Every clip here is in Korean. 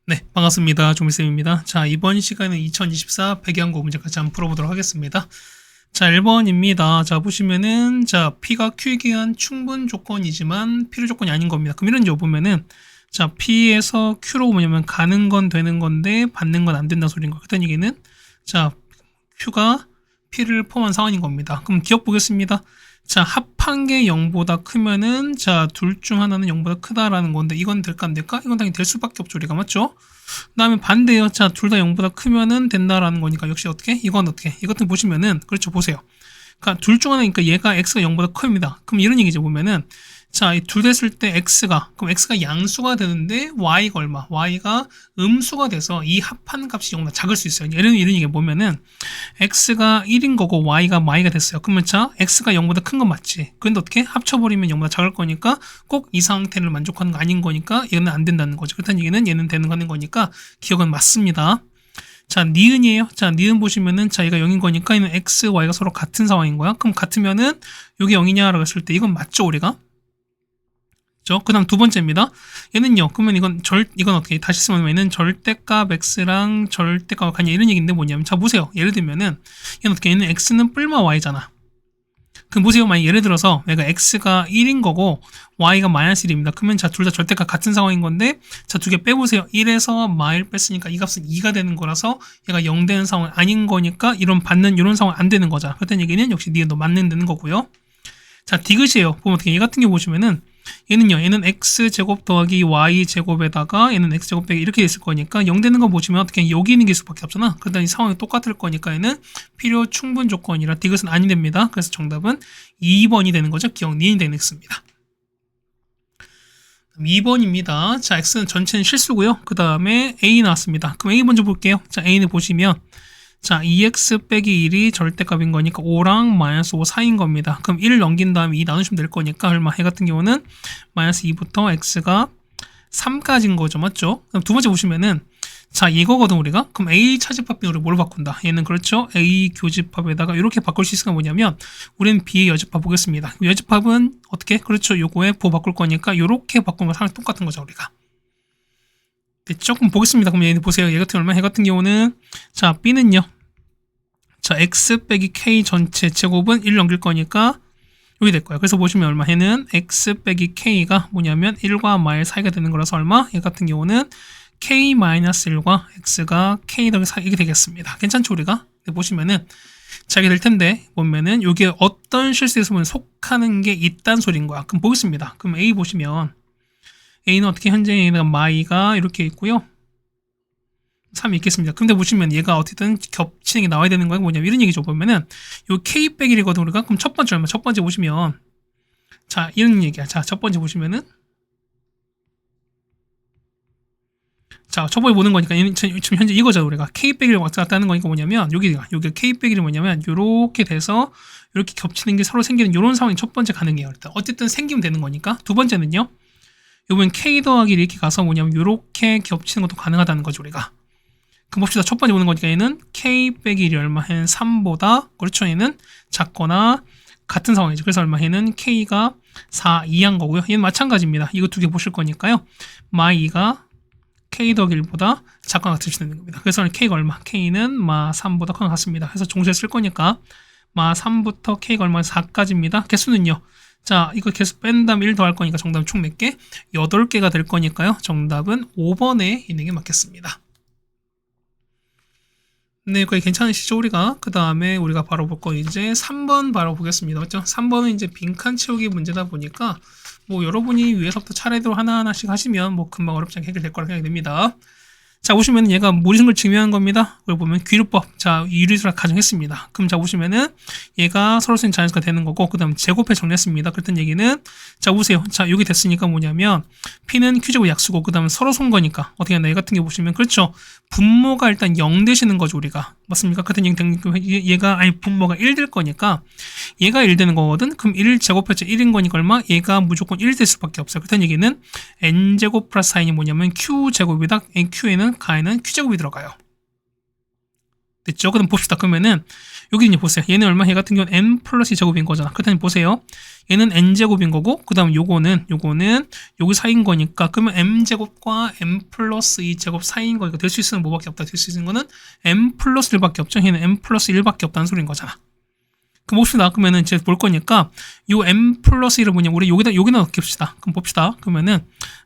네, 반갑습니다. 조미쌤입니다. 자, 이번 시간은 2024 배경고 문제까지 한번 풀어보도록 하겠습니다. 자, 1번입니다. 자, 보시면은, 자, P가 Q이기 위한 충분 조건이지만 필요 조건이 아닌 겁니다. 그럼 이런 거 보면은, 자, P에서 Q로 뭐냐면 가는 건 되는 건데 받는 건 안 된다 소리인 거예요. 그랬던 얘기는, 자, Q가 P를 포함한 상황인 겁니다. 그럼 기억 보겠습니다. 자, 합한 게 0보다 크면은, 자, 둘 중 하나는 0보다 크다라는 건데, 이건 될까, 안 될까? 이건 당연히 될 수밖에 없죠, 우리가. 맞죠? 그 다음에 반대요. 자, 둘 다 0보다 크면은 된다라는 거니까, 역시 어떻게? 이건 어떻게? 이것도 보시면은, 그렇죠, 보세요. 그러니까 둘 중 하나니까 얘가 x가 0보다 큽니다. 그럼 이런 얘기죠, 보면은. 자, 이 둘 됐을 때 그럼 x가 양수가 되는데 y가 얼마? y가 음수가 돼서 이 합한 값이 0보다 작을 수 있어요. 이런 얘기 보면은 x가 1인 거고 y가 됐어요. 그러면 자, x가 0보다 큰 건 맞지. 그런데 어떻게? 합쳐버리면 0보다 작을 거니까 꼭 이 상태를 만족하는 거 아닌 거니까 얘는 안 된다는 거죠. 그렇다는 얘기는 얘는 되는 거니까 기억은 맞습니다. 자, 니은이에요. 자, 니은 보시면은, 자, 얘가 0인 거니까, 얘는 x, y가 서로 같은 상황인 거야. 그럼 같으면은, 요게 0이냐라고 했을 때, 이건 맞죠, 우리가? 그 다음 두 번째입니다. 얘는요, 그러면 이건 어떻게, 다시 쓰면 얘는 절대값 x랑 절대값 같냐, 이런 얘기인데 뭐냐면, 자, 보세요. 예를 들면은, 얘는 어떻게, 얘는 x는 뿔마 y잖아. 그럼 보세요. 만약 예를 들어서 얘가 x가 1인 거고 y가 마이너스 1입니다. 그러면 자, 둘 다 절대값 같은 상황인 건데 자, 두 개 빼보세요. 1에서 마일 뺐으니까 이 값은 2가 되는 거라서 얘가 0 되는 상황 아닌 거니까 이런 상황 안 되는 거죠. 그렇다는 얘기는 역시 니은도 맞는 거고요. 자, 디귿이에요. 보면 어떻게 얘 같은 경우 보시면은 얘는 x제곱 더하기 y제곱에다가 얘는 x제곱 빼기 이렇게 있을 거니까 0 되는 거 보시면 어떻게 여기 있는 게 수밖에 없잖아. 그러다 이 상황이 똑같을 거니까 얘는 필요 충분 조건이라 디귿은 아니 됩니다. 그래서 정답은 2번이 되는 거죠. 기억 니은이 되는 x입니다. 2번입니다. 자, x는 전체는 실수고요. 그 다음에 a 나왔습니다. 그럼 a 먼저 볼게요. 자, a는 보시면 자, 2x 빼기 1이 절대값인 거니까 5랑 마이너스 5 사이인 겁니다. 그럼 1을 넘긴 다음에 2 나누시면 될 거니까 얼마? 해 같은 경우는 마이너스 2부터 x가 3까지인 거죠. 맞죠? 그럼 두 번째 보시면은 자, 이거거든 우리가. 그럼 a 차집합 비율을 뭘로 바꾼다? 얘는 그렇죠. a 교집합에다가 이렇게 바꿀 수 있으니까 뭐냐면 우리는 b의 여집합 보겠습니다. 여집합은 어떻게? 그렇죠. 요거에 보 바꿀 거니까 요렇게 바꾸는 거 상당히 똑같은 거죠, 우리가. 조금 보겠습니다. 그럼 얘 보세요. 얘 같은 얼마? 얘 같은 경우는 자, b는요. 자, x 빼기 k 전체 제곱은 1 넘길 거니까 여기 될 거예요. 그래서 보시면 얼마? 얘는 x 빼기 k가 뭐냐면 1과 마일 사이가 되는 거라서 얼마? 얘 같은 경우는 k-1과 x가 k 더하기 4 이게 되겠습니다. 괜찮죠, 우리가? 보시면은 자, 이게 될 텐데 보면은 이게 어떤 실수에서 보면 속하는 게 있단 소리인 거야. 그럼 보겠습니다. 그럼 a 보시면 a는 어떻게 현재 얘가 마이가 이렇게 있고요. 3이 있겠습니다. 근데 보시면 얘가 어쨌든 겹치는 게 나와야 되는 거예요. 뭐냐면 이런 얘기죠. 보면은 요 k 빼기 1이거든 우리가. 그럼 첫 번째 얼마? 첫 번째 보시면 자, 이런 얘기야. 자, 첫 번째 보시면은 자, 첫 번째 보는 거니까 지금 현재 이거죠. 우리가 k 빼기를 왔다 갔다 하는 거니까 뭐냐면 여기 k 빼기를 뭐냐면 요렇게 돼서 이렇게 겹치는 게 서로 생기는 요런 상황이 첫 번째 가능해요. 일단 어쨌든 생기면 되는 거니까. 두 번째는요. 요번 k 더하기 이렇게 가서 뭐냐면 요렇게 겹치는 것도 가능하다는 거죠, 우리가. 그럼 봅시다. 첫 번째 보는 거니까 얘는 k 빼기 1이 얼마? 얘는 3보다 그렇죠. 얘는 작거나 같은 상황이죠. 그래서 얼마? 얘는 k가 4 이하인 거고요. 얘는 마찬가지입니다. 이거 두 개 보실 거니까요. 마이가 k 더하기 1보다 작거나 같을 수 있는 겁니다. 그래서 k가 얼마? k는 마 3보다 크거나 같습니다. 그래서 종수에 쓸 거니까 마 3부터 k가 얼마? 4까지입니다. 개수는요. 자, 이거 계속 뺀 다음에 1 더할 거니까 정답은 총 몇 개? 8개가 될 거니까요. 정답은 5번에 있는 게 맞겠습니다. 네, 거의 괜찮으시죠, 우리가? 그 다음에 우리가 바로 볼 거 이제 3번 바로 보겠습니다. 맞죠? 3번은 이제 빈칸 채우기 문제다 보니까 뭐 여러분이 위에서부터 차례대로 하나하나씩 하시면 뭐 금방 어렵지 않게 해결될 거라 생각이 듭니다. 자, 보시면 얘가 무리수를 증명한 겁니다. 그걸 보면 귀류법. 자, 유리수를 가정했습니다. 그럼 자, 보시면은 얘가 서로서인 자연수가 되는 거고, 그 다음 제곱해 정리했습니다. 그랬던 얘기는, 자, 보세요. 자, 여기 됐으니까 뭐냐면, P는 Q제곱 약수고, 그 다음에 서로 손 거니까, 어떻게 하나, 얘 같은 게 보시면, 그렇죠. 분모가 일단 0 되시는 거죠, 우리가. 맞습니까? 같은 얘가, 아니, 분모가 1 될 거니까, 얘가 1 되는 거거든? 그럼 1 제곱해서 1인 거니까 얼마? 얘가 무조건 1 될 수밖에 없어요. 그렇다는 얘기는, N제곱 플러스 4이 뭐냐면, Q제곱이다. Q에는 가에는 Q제곱이 들어가요. 됐죠? 그럼 봅시다. 그러면은 여기 이제 보세요. 얘는 얼마? 얘 같은 경우는 n 플러스 2제곱인 거잖아. 그렇다면 보세요. 얘는 n제곱인 거고 그 다음 요거는 여기 사이인 거니까 그러면 m제곱과 m 플러스 2제곱 사이인 거니까 될 수 있는 뭐밖에 없다. 될 수 있는 거는 m 플러스 1밖에 없죠. 얘는 m 플러스 1밖에 없다는 소리인 거잖아. 그럼 봅시다. 그러면은 이제 볼 거니까 요 m 플러스 1을 뭐냐? 우리 여기다 넣읍시다. 그럼 봅시다. 그러면은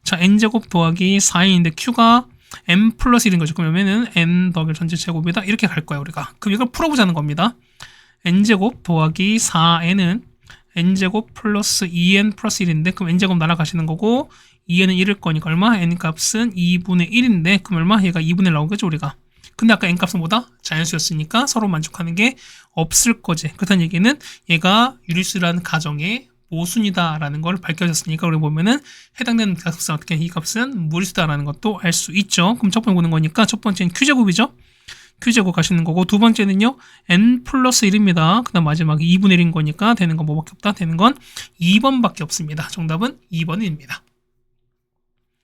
자 n제곱 더하기 4인데 q가 m 플러스 1인 거죠. 그러면은 n 더하기 전체 제곱이다. 이렇게 갈 거야 우리가. 그럼 이걸 풀어보자는 겁니다. n제곱 더하기 4n은 n제곱 플러스 2n 플러스 1인데 그럼 n제곱 날아가시는 거고 2n은 1일 거니까 얼마? n 값은 2분의 1인데 그럼 얼마? 얘가 2분의 1 나오겠죠 우리가. 근데 아까 n 값은 뭐다? 자연수였으니까 서로 만족하는 게 없을 거지. 그렇다는 얘기는 얘가 유리수라는 가정의 모순이다라는 걸 밝혀졌으니까 우리 보면은 해당되는 값은 어떻게 이 값은 무리수다라는 것도 알 수 있죠. 그럼 첫 번째 보는 거니까 첫 번째는 q제곱이죠. q제곱 가시는 거고 두 번째는요 n 플러스 1입니다. 그 다음 마지막에 2분의 1인 거니까 되는 건 뭐밖에 없다? 되는 건 2번밖에 없습니다. 정답은 2번입니다.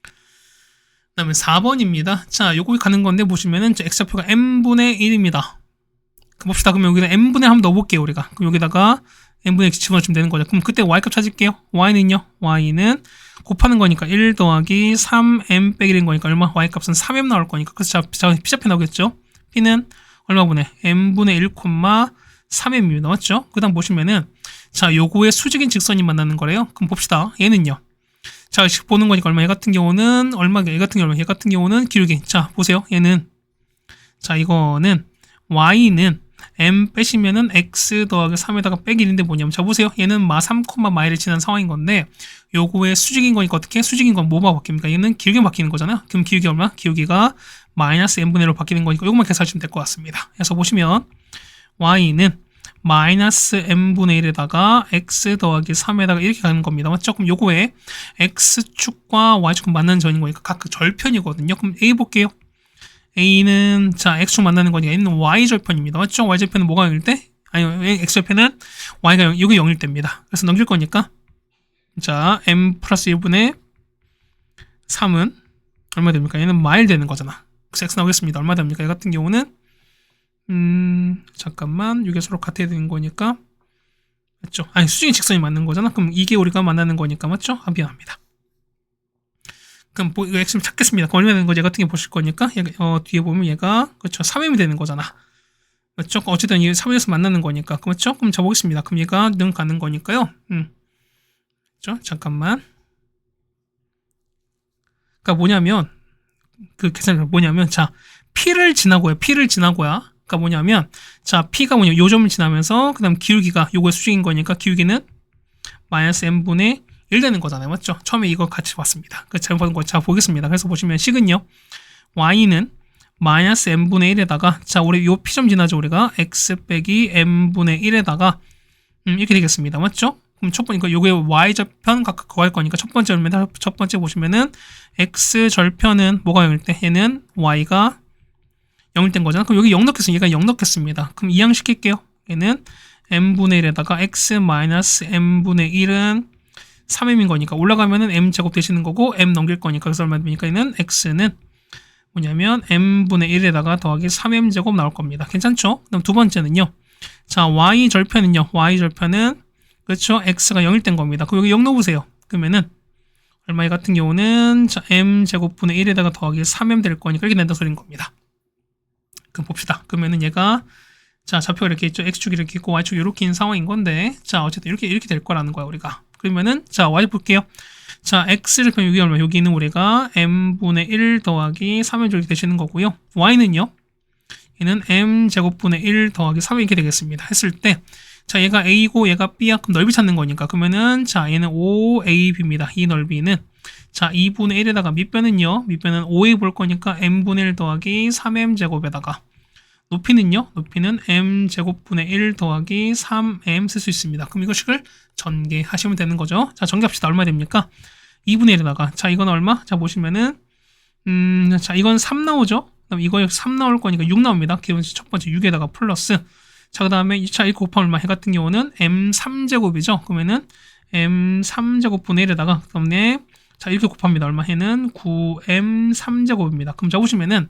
그 다음에 4번입니다. 자, 요거 가는 건데 보시면은 x좌표가 n분의 1입니다. 봅시다. 그럼 여기다 n분의 한번 넣어볼게요 우리가. 그럼 여기다가 n분의 x 집어넣으면 되는 거죠. 그럼 그때 y값 찾을게요. y는요? y는 곱하는 거니까 1 더하기 3m 빼기 1인 거니까 얼마? y값은 3m 나올 거니까 그래서 p좌표 나오겠죠? p는 얼마분의? n분의 1, 3m입니다. 맞죠? 그 다음 보시면은 자 요거의 수직인 직선이 만나는 거래요. 그럼 봅시다. 얘는요. 자 보는 거니까 얼마? 얘 같은 경우는 얼마? 얘 같은 경우는 기울기. 자 보세요. 얘는 자 이거는 y는 m 빼시면은 x 더하기 3에다가 빼기 1인데 뭐냐면 자 보세요. 얘는 마 3, 마이를 지난 상황인 건데 요거의 수직인 거니까 어떻게? 수직인 건 뭐가 바뀝니까? 얘는 기울기가 바뀌는 거잖아요. 그럼 기울기 얼마? 기울기가 마이너스 n분의 1로 바뀌는 거니까 요것만 계산하시면 될 것 같습니다. 그래서 보시면 y는 마이너스 n분의 1에다가 x 더하기 3에다가 이렇게 가는 겁니다. 맞죠? 그럼 요거에 x축과 y축 만나는 전인 거니까 각 그 절편이거든요. 그럼 a 볼게요. A는 자 X축 만나는 거니까 A는 Y절편입니다. 맞죠? Y절편은 뭐가 0일 때? 아니 X절편은 Y가 0, 여기 0일 때입니다. 그래서 넘길 거니까 자 M 플러스 1분의 3은 얼마 됩니까? 얘는 마일 되는 거잖아. 그래서 X 나오겠습니다. 얼마 됩니까? 얘 같은 경우는 잠깐만 이게 서로 같아야 되는 거니까 맞죠? 아니 수직인 직선이 맞는 거잖아. 그럼 이게 우리가 만나는 거니까 맞죠? 아, 미안합니다. 그럼 뭐, 이거 x를 찾겠습니다. 그럼 얼마 되는 거 얘 같은 게 보실 거니까 얘가, 뒤에 보면 얘가 그렇죠 3m이 되는 거잖아. 그렇죠? 어쨌든 이 3m에서 만나는 거니까 그렇죠? 그럼 잡아보겠습니다. 그럼 얘가 능 가는 거니까요. 그렇죠? 잠깐만. 그러니까 뭐냐면 그 계산이 뭐냐면 자 p를 지나고야. 그러니까 뭐냐면 자 p가 뭐냐 요 점을 지나면서 그다음 기울기가 요거의 수직인 거니까 기울기는 마이너스 n분의 1 되는 거잖아요. 맞죠? 처음에 이거 같이 봤습니다. 그 잘못 본 거 자 보겠습니다. 그래서 보시면 식은요. y는 마이너스 n분의 1에다가 자 우리 요 p점 지나죠. 우리가 x 빼기 n분의 1에다가 이렇게 되겠습니다. 맞죠? 그럼 첫 번째 요게 y절편 각각 구할 거니까 첫 번째 보시면은 x절편은 뭐가 0일 때? 얘는 y가 0일 땐 거잖아. 그럼 여기 0 넣겠습니다. 얘가 0 넣겠습니다. 그럼 이항시킬게요. 얘는 n분의 1에다가 x 마이너스 n분의 1은 3m인 거니까 올라가면은 m제곱 되시는 거고 m 넘길 거니까 그래서 얼마 됩니까? 얘는 x는 뭐냐면 m분의 1에다가 더하기 3m제곱 나올 겁니다. 괜찮죠? 그럼 두 번째는요. 자 y절편은요. y절편은 그렇죠? x가 0일 땐 겁니다. 그럼 여기 0 넣어보세요. 그러면은 얼마 이 같은 경우는 자 m제곱분의 1에다가 더하기 3m 될 거니까 이렇게 된다 소리인 겁니다. 그럼 봅시다. 그러면은 얘가 자 좌표가 이렇게 있죠. x축이 이렇게 있고 y축이 이렇게 있는 상황인 건데 자 어쨌든 이렇게 될 거라는 거야 우리가. 그러면은 자 y 볼게요. 자 x를 그럼 여기 얼마? 여기는 우리가 m분의 1 더하기 3을 이렇게 되시는 거고요. y는요. 얘는 m제곱분의 1 더하기 3 이렇게 되겠습니다. 했을 때 자 얘가 a고 얘가 b야. 그럼 넓이 찾는 거니까 그러면은 자 얘는 5ab입니다. 이 넓이는 자 2분의 1에다가 밑변은요. 밑변은 5a 볼 거니까 m분의 1 더하기 3m제곱에다가 높이는요. 높이는 m제곱분의 1 더하기 3m 쓸 수 있습니다. 그럼 이거식을 전개하시면 되는 거죠. 자 전개합시다. 얼마 됩니까? 2분의 1에다가 자 이건 얼마? 자 보시면은 자 이건 3 나오죠. 그럼 이거 3 나올 거니까 6 나옵니다. 기본 첫 번째 6에다가 플러스 자 그 다음에 2차 1 곱하면 얼마? 해 같은 경우는 m3제곱이죠. 그러면은 m3제곱분의 1에다가 그다음에 자 이렇게 곱합니다. 얼마? 해는 9m3제곱입니다. 그럼 자 보시면은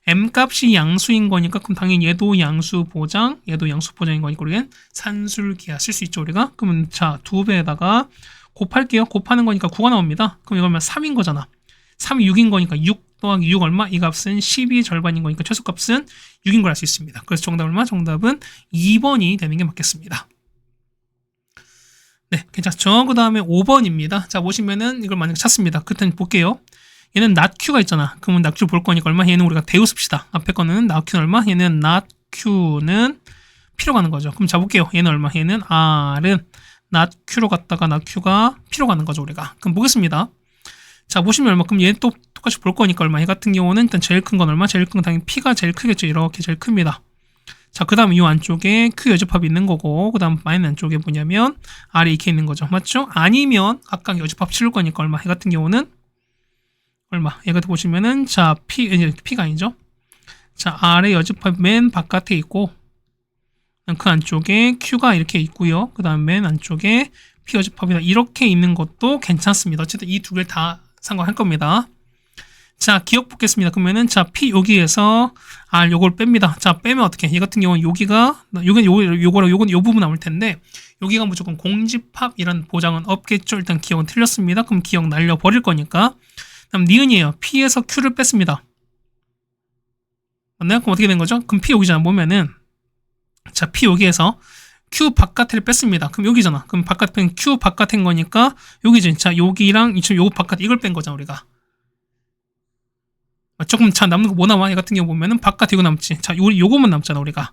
m 값이 양수인 거니까 그럼 당연히 얘도 양수 보장, 얘도 양수 보장인 거니까 우리는 산술기하 쓸 수 있죠 우리가. 그러면 자 2배에다가 곱할게요. 곱하는 거니까 9가 나옵니다. 그럼 이거면 3인 거잖아. 3이 6인 거니까 6 더하기 6 얼마? 이 값은 12의 절반인 거니까 최소값은 6인 걸 알 수 있습니다. 그래서 정답 얼마? 정답은 2번이 되는 게 맞겠습니다. 네, 괜찮죠? 그 다음에 5번입니다. 자, 보시면은 이걸 만약에 찾습니다. 그땐 볼게요. 얘는 notq가 있잖아. 그러면 notq 볼 거니까 얼마? 얘는 우리가 대우 씁시다. 앞에 거는 notq는 얼마? 얘는 notq는 P로 가는 거죠. 그럼 자 볼게요. 얘는 얼마? 얘는 R은 notq로 갔다가 notq가 P로 가는 거죠, 우리가. 그럼 보겠습니다. 자, 보시면 얼마? 그럼 얘는 또 똑같이 볼 거니까 얼마? 얘 같은 경우는 일단 제일 큰 건 얼마? 제일 큰 건 당연히 P가 제일 크겠죠. 이렇게 제일 큽니다. 자, 그 다음 이 안쪽에 Q 여집합이 있는 거고, 그 다음 마이너 안쪽에 뭐냐면 R이 이렇게 있는 거죠. 맞죠? 아니면 각각 여집합 치를 거니까 얼마? 얘 같은 경우는 얼마? 얘 같은 보시면은 자, P가 아니죠? 자, R의 여집합 맨 바깥에 있고, 그 안쪽에 Q가 이렇게 있고요. 그 다음 맨 안쪽에 P 여집합이다. 이렇게 있는 것도 괜찮습니다. 어쨌든 이 두 개를 다 상관할 겁니다. 자, 기억 보겠습니다. 그러면은, 자, P 여기에서 R 요걸 뺍니다. 자, 빼면 어떻게? 얘 같은 경우는 여기가, 요거랑 요건 요 부분 남을 텐데, 여기가 무조건 공집합 이런 보장은 없겠죠. 일단 기억은 틀렸습니다. 그럼 기억 날려버릴 거니까. 다음, 니은이에요. P에서 Q를 뺐습니다. 맞나요? 그럼 어떻게 된 거죠? 그럼 P 여기잖아. 보면은, 자, P 여기에서 Q 바깥을 뺐습니다. 그럼 여기잖아. 그럼 바깥 뺀 Q 바깥인 거니까, 여기지. 자, 여기랑 요 바깥 이걸 뺀 거잖아, 우리가. 조금 자 남는 거 뭐 남아? 얘 같은 경우 보면은 바깥 이거 남지. 자, 요거만 남잖아 우리가.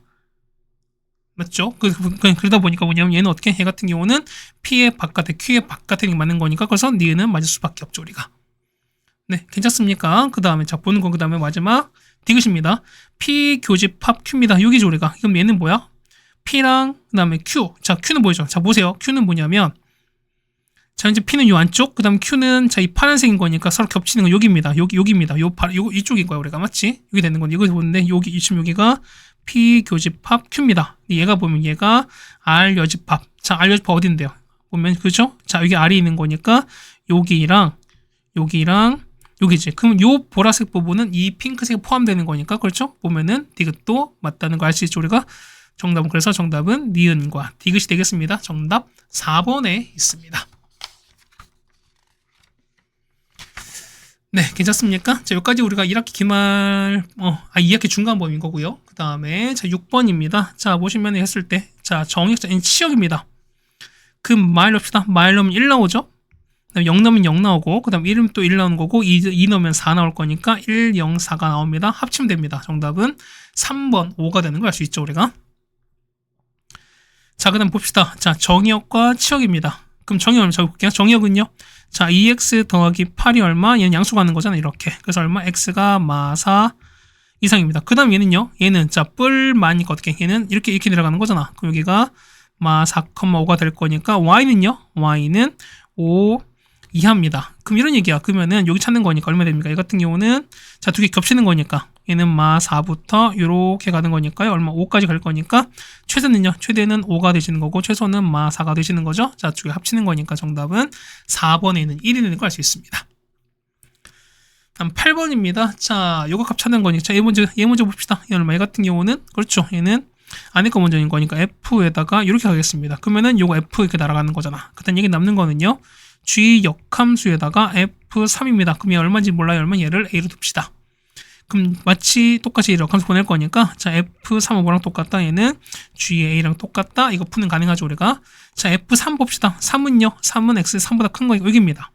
맞죠? 그러다 보니까 뭐냐면 얘는 어떻게? 얘 같은 경우는 P의 바깥에 Q의 바깥에 맞는 거니까 그래서 니은은 맞을 수밖에 없죠 우리가. 네, 괜찮습니까? 그 다음에 자 보는 거 그 다음에 마지막 디귿입니다. P 교집합 Q입니다. 여기죠 우리가. 그럼 얘는 뭐야? P랑 그 다음에 Q. 자, Q는 뭐죠? 자 보세요. Q는 뭐냐면 자, 이제 P는 요 안쪽, 그 다음 Q는 자, 이 파란색인 거니까 서로 겹치는 건 여기입니다. 여기입니다. 이쪽인 거야, 우리가. 맞지? 여기 되는 건데, 이거 보는데, 지금 여기가 P 교집합 Q입니다. 얘가 보면 얘가 R 여집합. 자, R 여집합 어딘데요? 보면, 그죠? 자, 여기 R이 있는 거니까, 여기랑, 여기지. 그럼 요 보라색 부분은 이 핑크색이 포함되는 거니까, 그렇죠? 보면은, 디귿도 맞다는 거 알 수 있죠, 우리가? 정답은, 그래서 정답은 니은과 디귿이 되겠습니다. 정답 4번에 있습니다. 네, 괜찮습니까? 자, 여기까지 우리가 1학기 기말, 2학기 중간범인 거고요. 그 다음에, 자, 6번입니다. 자, 보시면 했을 때, 자, 정의역자, 치역입니다. 그 마일 넣읍시다. 마일 넣으면 1 나오죠? 그 다음 0 넣으면 0 나오고, 그 다음 1은 또 1 나오는 거고, 2 넣으면 4 나올 거니까 1, 0, 4가 나옵니다. 합치면 됩니다. 정답은 3번, 5가 되는 걸 알 수 있죠, 우리가. 자, 그 다음 봅시다. 자, 정의역과 치역입니다. 그럼 정의역 얼마 적어볼게요. 정의역은요? 자, 2x 더하기 8이 얼마? 얘는 양수가 하는 거잖아, 이렇게. 그래서 얼마? x가 마4 이상입니다. 그 다음 얘는요? 얘는, 자, 뿔마니까 어떻게? 얘는 이렇게 내려가는 거잖아. 그럼 여기가 마4,5가 될 거니까, y는요? y는 5 이하입니다. 그럼 이런 얘기야. 그러면은 여기 찾는 거니까 얼마 됩니까? 얘 같은 경우는, 자, 두 개 겹치는 거니까. 얘는 마4부터 이렇게 가는 거니까요. 얼마? 5까지 갈 거니까 최대는요. 최대는 5가 되시는 거고 최소는 마4가 되시는 거죠. 자, 두 개 합치는 거니까 정답은 4번에 있는 1이 되는 걸 알 수 있습니다. 다음 8번입니다. 자, 요각합 찾는 거니까 자, 얘 먼저 봅시다. 얘 얼마? 얘 같은 경우는 그렇죠. 얘는 안에 거 먼저인 거니까 F에다가 이렇게 가겠습니다. 그러면은 요거 F 이렇게 날아가는 거잖아. 그다음 얘기 남는 거는요. G 역함수에다가 F3입니다. 그럼 얘 얼마인지 몰라요. 얼마 얘를 A로 둡시다. 그럼 마치 똑같이 역함수 보낼 거니까 자 F3은 뭐랑 똑같다? 얘는 GA랑 똑같다. 이거 푸는 가능하죠 우리가. 자 F3 봅시다. 3은요. 3은 X 3보다 큰 거니까 여기입니다.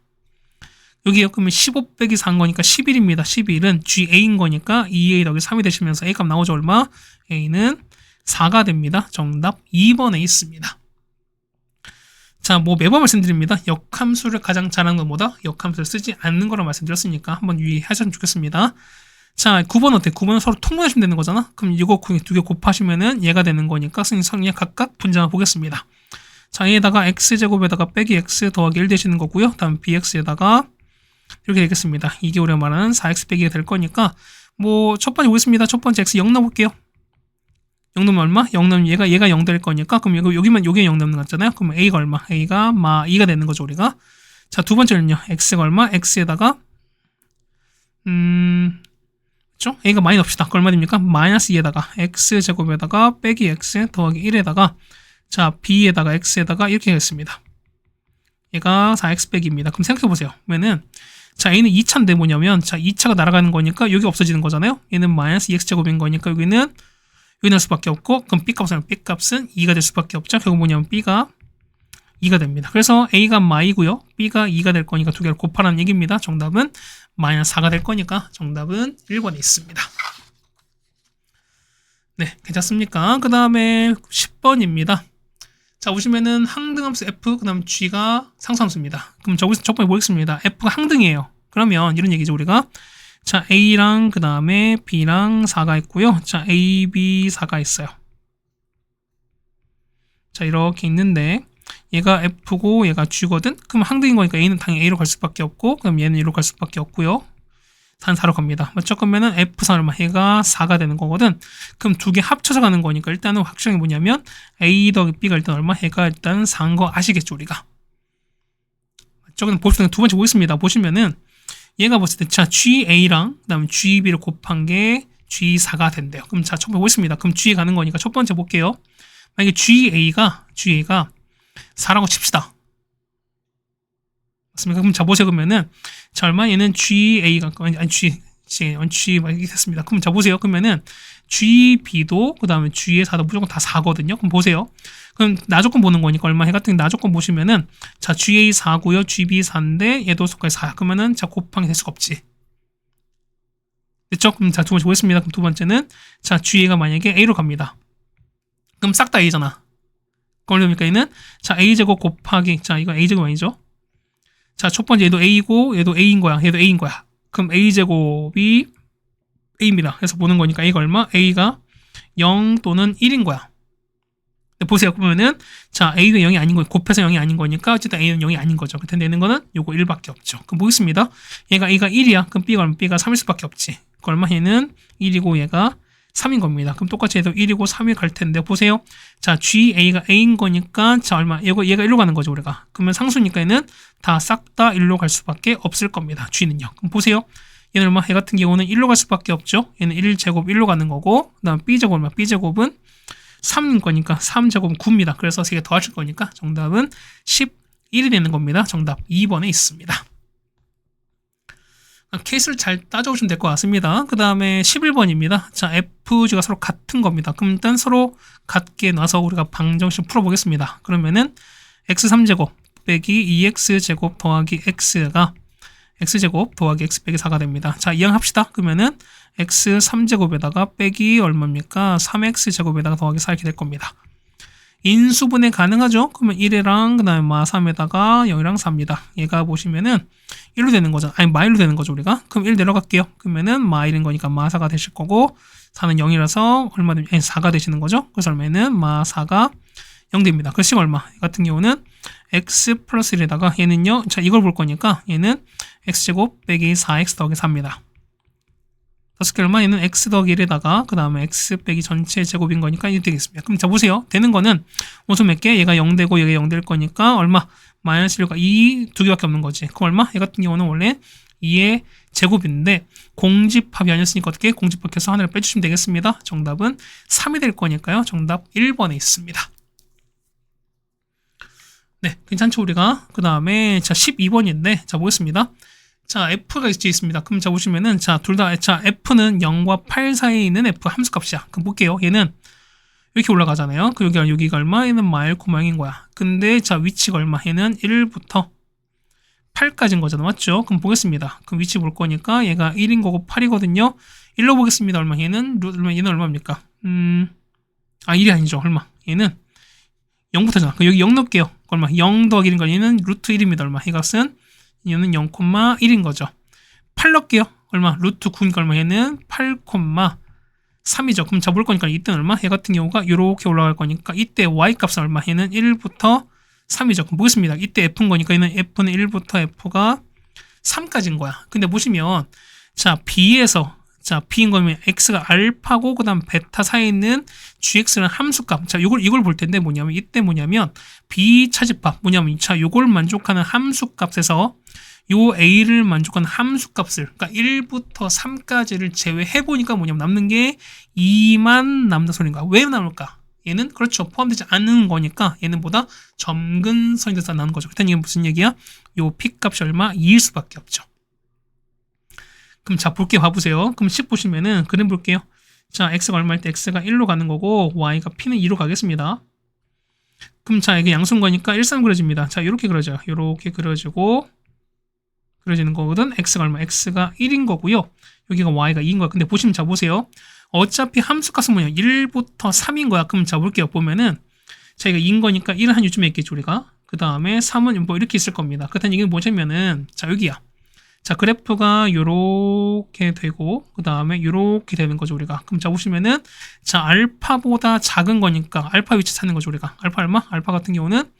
여기요. 그러면 15 빼기 4인 거니까 11입니다. 11은 GA인 거니까 2A 더하기 3이 되시면서 A 값 나오죠 얼마? A는 4가 됩니다. 정답 2번에 있습니다. 자, 뭐 매번 말씀드립니다. 역함수를 가장 잘하는 건 뭐다? 역함수를 쓰지 않는 거라 말씀드렸으니까 한번 유의하셨으면 좋겠습니다. 자, 9번 어때? 9번은 서로 통분하시면 되는 거잖아? 그럼 이거 두 개 곱하시면은 얘가 되는 거니까 승리성이 각각 분장을 보겠습니다. 자, 얘에다가 x제곱에다가 빼기 x 더하기 1 되시는 거고요. 다음 bx에다가 이렇게 되겠습니다. 이게 우리가 말하는 4x 빼기가 될 거니까 뭐 첫 번째 보겠습니다. 첫 번째 x 0 넣어볼게요. 0 넣으면 얼마? 0 넣으면 얘가 0 될 거니까 그럼 여기만 요게 0 넣는 거 같잖아요. 그럼 a가 얼마? a가 마 2가 되는 거죠 우리가. 자, 두 번째는요. x가 얼마? x에다가 맞죠? a가 많이 넣읍시다. 그 얼마 됩니까? 마이너스 2에다가 x제곱에다가 빼기 x 더하기 1에다가 자 b에다가 x에다가 이렇게 하겠습니다. 얘가 4x 빼기입니다. 그럼 생각해보세요. 그러면은 자 a는 2차인데 뭐냐면 자 2차가 날아가는 거니까 여기 없어지는 거잖아요. 얘는 마이너스 2x제곱인 거니까 여기는 여기 날 수밖에 없고 그럼 b값은 2가 될 수밖에 없죠. 결국 뭐냐면 b가 2가 됩니다. 그래서 a가 마이고요. b가 2가 될 거니까 두 개를 곱하라는 얘기입니다. 정답은 마이너스 4가 될 거니까 정답은 1번에 있습니다. 네, 괜찮습니까? 그 다음에 10번입니다. 자, 보시면은 항등함수 f, 그 다음 g가 상수함수입니다. 그럼 저기서 첫 번째 보겠습니다. f가 항등이에요. 그러면 이런 얘기죠, 우리가. 자, a랑 그 다음에 b랑 4가 있고요. 자, a, b, 4가 있어요. 자, 이렇게 있는데 얘가 f고 얘가 g거든? 그럼 항등인 거니까 a는 당연히 a로 갈 수밖에 없고 그럼 얘는 1로 갈 수밖에 없고요. 단 4로 갑니다. 맞죠? 그러면은 f4 얼마? 얘가 4가 되는 거거든. 그럼 두 개 합쳐서 가는 거니까 일단은 확실한 게 뭐냐면 a 더하기 b가 일단 얼마? 얘가 일단 4인 거 아시겠죠, 우리가? 맞죠? 그럼 봅시다. 두 번째 보겠습니다. 보시면은 얘가 봤을 때 자 ga랑 그다음에 gb를 곱한 게 g4가 된대요. 그럼 자 첫 번째 보겠습니다. 그럼 g에 가는 거니까 첫 번째 볼게요. 만약에 ga가 4라고 칩시다. 맞습니까? 그럼 자 보세요. 그러면은 자 얼마 얘는 GA가 아니 G 이렇게 됐습니다. 그럼 자 보세요. 그러면은 GB도 그 다음에 G의 4도 무조건 다 4거든요. 그럼 보세요. 그럼 나조건 보는 거니까 얼마 해 같은 나조건 보시면은 자 GA 4고요. GB 4인데 얘도 속까지 4야. 그러면은 자 곱하기 될 수가 없지. 됐죠? 그럼 자 두 번째 보겠습니다. 그럼 두 번째는 자 GA가 만약에 A로 갑니다. 그럼 싹 다 A잖아. 그러니까 얘는 자 A제곱 곱하기 자 이거 A제곱 아니죠? 자, 첫 번째 얘도 A고 얘도 A인 거야. 얘도 A인 거야. 그럼 A제곱이 A입니다. 그래서 보는 거니까 A가 얼마? A가 0 또는 1인 거야. 보세요. 그러면은 자, A가 0이 아닌 거 곱해서 0이 아닌 거니까 어쨌든 A는 0이 아닌 거죠. 그때 내는 거는 요거 1밖에 없죠. 그럼 보겠습니다. 얘가 A가 1이야. 그럼 B가 얼마? B가 3일 수밖에 없지. 그 얼마? 얘는 1이고 얘가 3인 겁니다. 그럼 똑같이 얘도 1이고 3이 갈 텐데 보세요. 자, GA가 A인 거니까 자 얼마? 얘가 1로 가는 거죠, 우리가. 그러면 상수니까 얘는 다 싹 다 1로 갈 수밖에 없을 겁니다. G는요. 그럼 보세요. 얘는 얼마? 얘 같은 경우는 1로 갈 수밖에 없죠. 얘는 1제곱 1로 가는 거고 그다음 B제곱 얼마? B제곱은 3인 거니까 3제곱은 9입니다. 그래서 3개 더 하실 거니까 정답은 11이 되는 겁니다. 정답 2번에 있습니다. 케이스를 잘 따져오시면 될 것 같습니다. 그 다음에 11번입니다. 자, FG가 서로 같은 겁니다. 그럼 일단 서로 같게 놔서 우리가 방정식 풀어보겠습니다. 그러면은 x3제곱 빼기 2x제곱 더하기 x가 x제곱 더하기 x 빼기 4가 됩니다. 자, 이항합시다. 그러면은 x3제곱에다가 빼기 얼마입니까? 3x제곱에다가 더하기 4 이렇게 될 겁니다. 인수분해 가능하죠? 그러면 1이랑 그 다음에 마 3에다가 0이랑 4입니다. 얘가 보시면은 1로 되는 거죠. 아니 마 1로 되는 거죠, 우리가. 그럼 1 내려갈게요. 그러면은 마 1인 거니까 마 4가 되실 거고 4는 0이라서 얼마 되면 4가 되시는 거죠. 그래서 얼마에는 마 4가 0 됩니다. 그래서 얼마? 이 같은 경우는 x 플러스 1에다가 얘는요. 자, 이걸 볼 거니까 얘는 x제곱 빼기 4x 더하기 4입니다. 5개 얼마? 얘는 x 더하기 1에다가 그 다음에 x 빼기 전체 제곱인 거니까 이렇게 되겠습니다. 그럼 자 보세요. 되는 거는 원소 몇 개? 얘가 0 되고 얘가 0 될 거니까 얼마? 마이너스 1과 2 두 개밖에 없는 거지. 그럼 얼마? 얘 같은 경우는 원래 2의 제곱인데 공집합이 아니었으니까 어떻게? 공집합해서 하나를 빼주시면 되겠습니다. 정답은 3이 될 거니까요. 정답 1번에 있습니다. 네, 괜찮죠, 우리가? 그 다음에 자 12번인데 자 보겠습니다. 자, F가 있습니다. 그럼 자, 보시면은, 자, 둘 다, 자, F는 0과 8 사이에 있는 F 함수값이야. 그럼 볼게요. 얘는 이렇게 올라가잖아요. 그 여기가 얼마? 얘는 마일 코마형인 거야. 근데 자, 위치가 얼마? 얘는 1부터 8까지인 거잖아. 맞죠? 그럼 보겠습니다. 그럼 위치 볼 거니까 얘가 1인 거고 8이거든요. 1로 보겠습니다. 얼마? 얘는 얼마입니까? 1이 아니죠. 얼마? 얘는 0부터잖아. 그럼 여기 0 넣을게요. 얼마? 0 더하기 1인 거 얘는 루트 1입니다. 얼마? 이 값은 얘는 0,1인 거죠. 8 넣을게요. 얼마? 루트 9니까 얼마? 얘는 8,3이죠. 그럼 잡을 거니까 이때는 얼마? 얘 같은 경우가 이렇게 올라갈 거니까 이때 y 값은 얼마? 얘는 1부터 3이죠. 그럼 보겠습니다. 이때 f인 거니까 얘는 f는 1부터 f가 3까지인 거야. 근데 보시면 자 b에서 자 b인 거면 x가 알파고 그다음 베타 사이에 있는 gx는 함수값. 자 이걸 볼 텐데 뭐냐면 이때 뭐냐면 b 차집합 뭐냐면 자 요걸 만족하는 함수값에서 요 a를 만족하는 함수값을, 그러니까 1부터 3까지를 제외해보니까 뭐냐면 남는 게 2만 남는 소리인 거야. 왜 남을까? 얘는 그렇죠. 포함되지 않는 거니까 얘는 보다 점근선이 돼서 나는 거죠. 그렇다니 이게 무슨 얘기야? 요 p값이 얼마? 2일 수밖에 없죠. 그럼 자 볼게요. 봐보세요. 그럼 10 보시면은 그림 볼게요. 자 x가 얼마일 때 x가 1로 가는 거고 y가 p는 2로 가겠습니다. 그럼 자 이게 양수인 거니까 1, 3 그려집니다. 자 이렇게 그려져요. 이렇게 그려지고 그려지는 거거든. x가 얼마? x가 1인 거고요. 여기가 y가 2인 거야. 근데 보시면 자 보세요. 어차피 함수값은 뭐냐? 1부터 3인 거야. 그럼 자 볼게요. 보면은 자 이거 2인 거니까 1은 한 요쯤에 있겠죠 우리가. 그 다음에 3은 뭐 이렇게 있을 겁니다. 그렇다는 얘기는 뭐냐면은 자 여기야. 자 그래프가 요렇게 되고 그 다음에 요렇게 되는 거죠 우리가. 그럼 자 보시면은 자 알파보다 작은 거니까 알파 위치 찾는 거죠 우리가. 알파 얼마? 알파 같은 경우는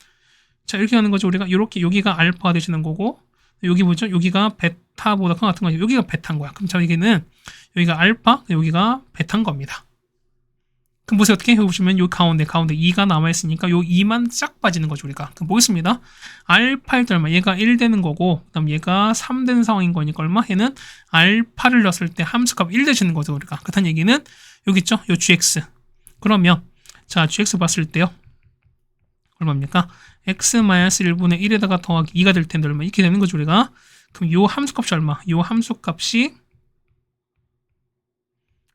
자 이렇게 하는 거죠 우리가. 요렇게 여기가 알파가 되시는 거고 여기 뭐죠? 여기가 베타보다 큰 같은 거죠. 여기가 베타인 거야. 그럼 자 여기는 여기가 알파, 여기가 베타인 겁니다. 그럼 보세요. 어떻게 해보시면 요 가운데 2가 남아있으니까 요 2만 쫙 빠지는 거죠 우리가. 그럼 보겠습니다. 알파일 때 얼마? 얘가 1 되는 거고 그 다음 얘가 3 되는 상황인 거니까 얼마? 얘는 알파를 넣었을 때 함수값 1 되시는 거죠 우리가. 그렇다는 얘기는 여기 있죠? 요 gx. 그러면 자 gx 봤을 때요. 얼마입니까? x-1분의 1에다가 더하기 2가 될 텐데 얼마? 이렇게 되는 거죠 우리가. 그럼 요 함수값이 얼마? 요 함수값이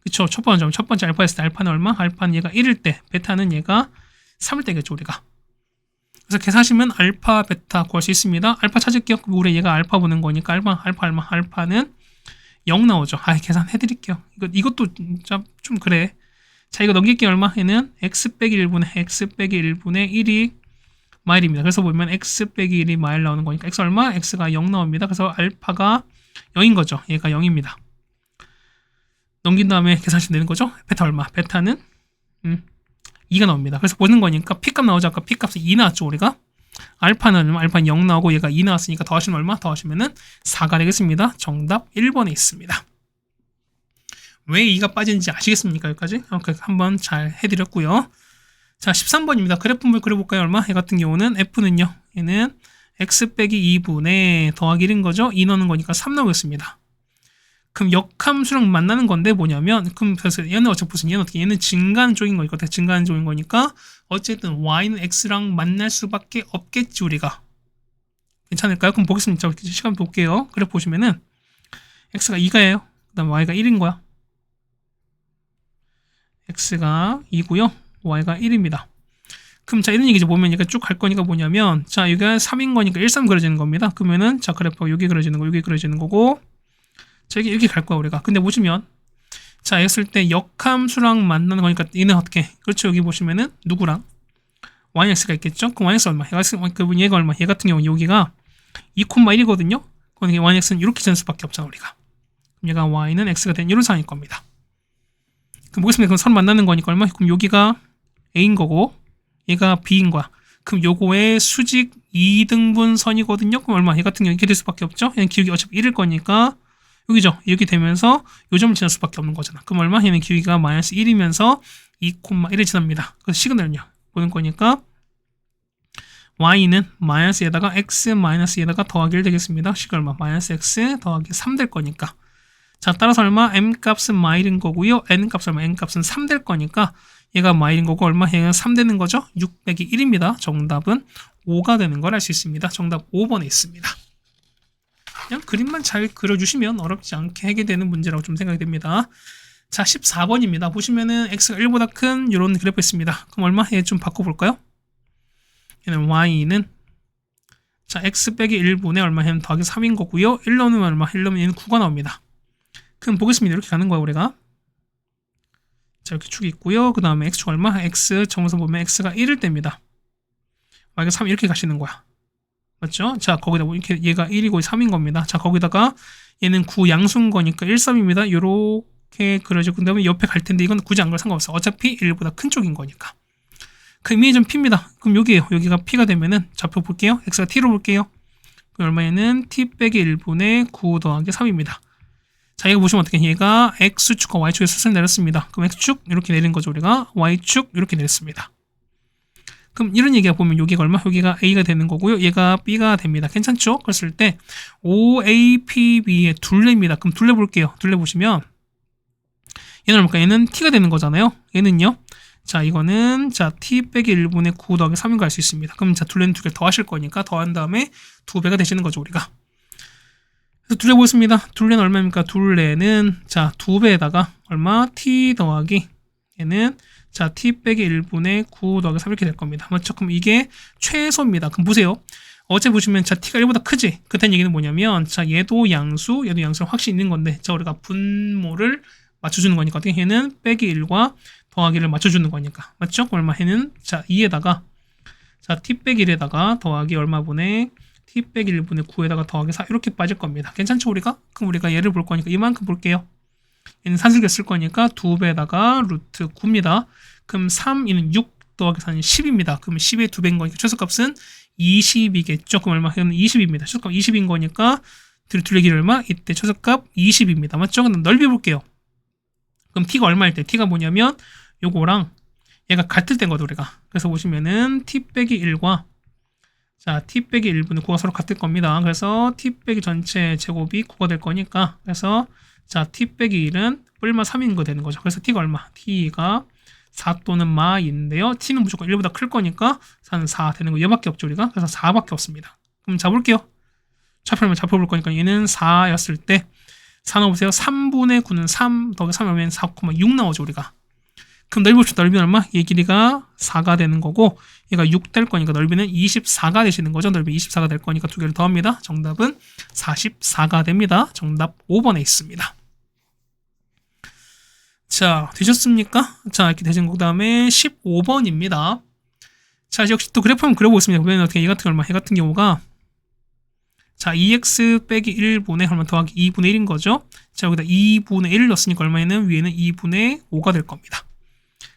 그쵸. 첫 번째 알파였을 때 알파는 얼마? 알파는 얘가 1일 때, 베타는 얘가 3일 때겠죠 우리가. 그래서 계산하시면 알파, 베타 구할 수 있습니다. 알파 찾을게요. 우리 얘가 알파 보는 거니까 알파 얼마? 알파는 0 나오죠. 계산해드릴게요. 이것도 진짜 좀 그래. 자 이거 넘길게요. 얼마? 얘는 x 빼기 1분의 1이 마일입니다. 그래서 보면 x 빼기 1이 마일 나오는 거니까 x 얼마? x가 0 나옵니다. 그래서 알파가 0인 거죠. 얘가 0입니다. 넘긴 다음에 계산하시면 되는 거죠. 베타 얼마? 베타는 2가 나옵니다. 그래서 보는 거니까 p값 나오죠. 아까 p값이 2 나왔죠 우리가. 알파는 0 나오고 얘가 2 나왔으니까 더하시면 얼마? 더하시면은 4가 되겠습니다. 정답 1번에 있습니다. 왜 2가 빠진지 아시겠습니까? 여기까지? 한번 잘 해드렸고요. 자 13번입니다. 그래프를 그려볼까요? 얼마? 얘 같은 경우는 f는요. 얘는 x 빼기 2분의 더하기 1인 거죠. 2 넣는 거니까 3 나오겠습니다. 그럼 역함수랑 만나는 건데 뭐냐면 그래서 얘는 어차피 얘는 증가하는 쪽인 거니까 증가하는 쪽인 거니까 어쨌든 y는 x랑 만날 수밖에 없겠지 우리가. 괜찮을까요? 그럼 보겠습니다. 시간 볼게요. 그래프 보시면은 x가 2가예요. 그 다음 y가 1인 거야. x가 2고요. y가 1입니다. 그럼 자 이런 얘기죠. 보면 얘가 쭉 갈 거니까 뭐냐면 자 여기가 3인 거니까 1, 3 그려지는 겁니다. 그러면은 자 그래프가 여기 그려지는 거 여기 그려지는 거고 자 이렇게 갈 거야 우리가. 근데 보시면 자 했을 때 역함수랑 만나는 거니까 얘는 어떻게? 그렇죠. 여기 보시면은 누구랑 yx가 있겠죠. 그럼 yx 얼마? 얘가 얼마? 얘 같은 경우는 여기가 2,1이거든요. 그러니까 yx는 이렇게 되는 수밖에 없잖아 우리가. 그럼 얘가 y는 x가 된 이런 상황일 겁니다. 그럼 보겠습니다. 그럼 선 만나는 거니까 얼마? 그럼 여기가 a인 거고 얘가 b인 거야. 그럼 요거의 수직 2등분 선이거든요. 그럼 얼마? 얘 같은 경우 이렇게 될 수밖에 없죠. 얘는 기울기 어차피 1일 거니까 여기죠. 이렇게 되면서 요 점을 지날 수밖에 없는 거잖아. 그럼 얼마? 얘는 기울기가 마이너스 1이면서 2,1을 지납니다. 그래서 시그널은요. 보는 거니까 y는 마이너스에다가 x 마이너스에다가 더하기 1 되겠습니다. 시그널 얼마? 마이너스 x 더하기 3 될 거니까. 자 따라서 얼마? m 값은 마일인 거고요. n 값은 얼마? n 값은 3 될 거니까 얘가 마일인 거고 얼마? 얘가 3 되는 거죠. 6 빼기 1입니다. 정답은 5가 되는 걸 알 수 있습니다. 정답 5번에 있습니다. 그냥 그림만 잘 그려주시면 어렵지 않게 해결되는 문제라고 좀 생각이 됩니다. 자 14번입니다. 보시면은 x가 1보다 큰 이런 그래프 있습니다. 그럼 얼마? 얘 좀 바꿔볼까요? 얘는 y는 자 x 빼기 1분의 얼마? 얘는 더하기 3인 거고요. 1 넣으면 얼마? 1 넣으면 얘는 9가 나옵니다. 그럼 보겠습니다. 이렇게 가는 거야 우리가. 자 이렇게 축이 있고요. 그 다음에 x축 얼마? x 정에서 보면 x가 1일 때입니다. y가 3 이렇게 가시는 거야. 맞죠? 자 거기다 이렇게 얘가 1이고 3인 겁니다. 자 거기다가 얘는 9 양수인 거니까 1, 3입니다. 요렇게 그려지고 그다음에 옆에 갈 텐데 이건 굳이 안 그럴 상관없어. 어차피 1보다 큰 쪽인 거니까. 그 이미지는 p입니다. 그럼 여기에요. 여기가 p가 되면은 좌표 볼게요. x가 t로 볼게요. 그럼 얼마에는 t 빼기 1분의 9 더하기 3입니다. 자 이거 보시면 어떻게 얘가 x축과 y축의 수를 내렸습니다. 그럼 x축 이렇게 내린 거죠 우리가. y축 이렇게 내렸습니다. 그럼 이런 얘기가 보면 여기가 얼마? 여기가 A가 되는 거고요. 얘가 B가 됩니다. 괜찮죠? 그랬을 때 OAPB의 둘레입니다. 그럼 둘레 볼게요. 둘레 보시면 얘는 뭘까? 얘는 T가 되는 거잖아요. 얘는요. 자, 이거는 자 T 빼기 1분의 9 더하기 3인 거 알 수 있습니다. 그럼 자 둘레는 두 개를 더하실 거니까 더한 다음에 2배가 되시는 거죠, 우리가. 그래서 둘레 보겠습니다. 둘레는 얼마입니까? 둘레는 자 2배에다가 얼마? T 더하기 얘는 자 T 빼기 1분의 9 더하기 3 이렇게 될 겁니다. 맞죠? 그럼 이게 최소입니다. 그럼 보세요. 어제 보시면 자 T가 1보다 크지? 그때 얘기는 뭐냐면 자 얘도 양수는 확실히 있는 건데 자 우리가 분모를 맞춰주는 거니까 어떻게 얘는 빼기 1과 더하기를 맞춰주는 거니까 맞죠? 얼마 해는 자 2에다가 자 T 빼기 1에다가 더하기 얼마분의 T 빼기 1분의 9에다가 더하기 4 이렇게 빠질 겁니다. 괜찮죠 우리가? 그럼 우리가 얘를 볼 거니까 이만큼 볼게요. 얘는 산술계 쓸 거니까 2배에다가 루트 9입니다. 그럼 3, 얘는 6 더하기 4는 10입니다. 그러면 10의 2배인 거니까 최소값은 20이겠죠. 그럼 얼마? 얘는 20입니다. 최소값 20인 거니까 둘레 길이 얼마? 이때 최소값 20입니다. 맞죠? 그럼 넓이 볼게요. 그럼 t가 얼마일 때? t가 뭐냐면 요거랑 얘가 같을 때인 거죠 우리가. 그래서 보시면은 t 빼기 1과 자 t 빼기 1분의 9가 서로 같을 겁니다. 그래서 t 빼기 전체 제곱이 9가 될 거니까 그래서 자 t 빼기 1은 뿔마 3인 거 되는 거죠. 그래서 t가 얼마? t가 4 또는 마인데요. t는 무조건 1보다 클 거니까 4는 4 되는 거 얘밖에 없죠 우리가. 그래서 4밖에 없습니다. 그럼 잡을게요. 좌표면 잡혀볼 거니까 얘는 4였을 때 4 넣어보세요. 3분의 9는 3 더하기 3 하면 4,6 나오죠 우리가. 그럼 넓이 봅시다. 넓이는 얼마? 얘 길이가 4가 되는 거고 얘가 6 될 거니까 넓이는 24가 되시는 거죠. 넓이 24가 될 거니까 두 개를 더합니다. 정답은 44가 됩니다. 정답 5번에 있습니다. 자, 되셨습니까? 자, 이렇게 되신 거. 그 다음에 15번입니다. 자, 역시 또 그래프 한번 그려보겠습니다. 보면 어떻게 얘 같은 얼마? 얘 같은 경우가 자, 2x 빼기 1분의 얼마 더하기 2분의 1인 거죠. 자, 여기다 2분의 1을 넣었으니까 얼마에는 위에는 2분의 5가 될 겁니다.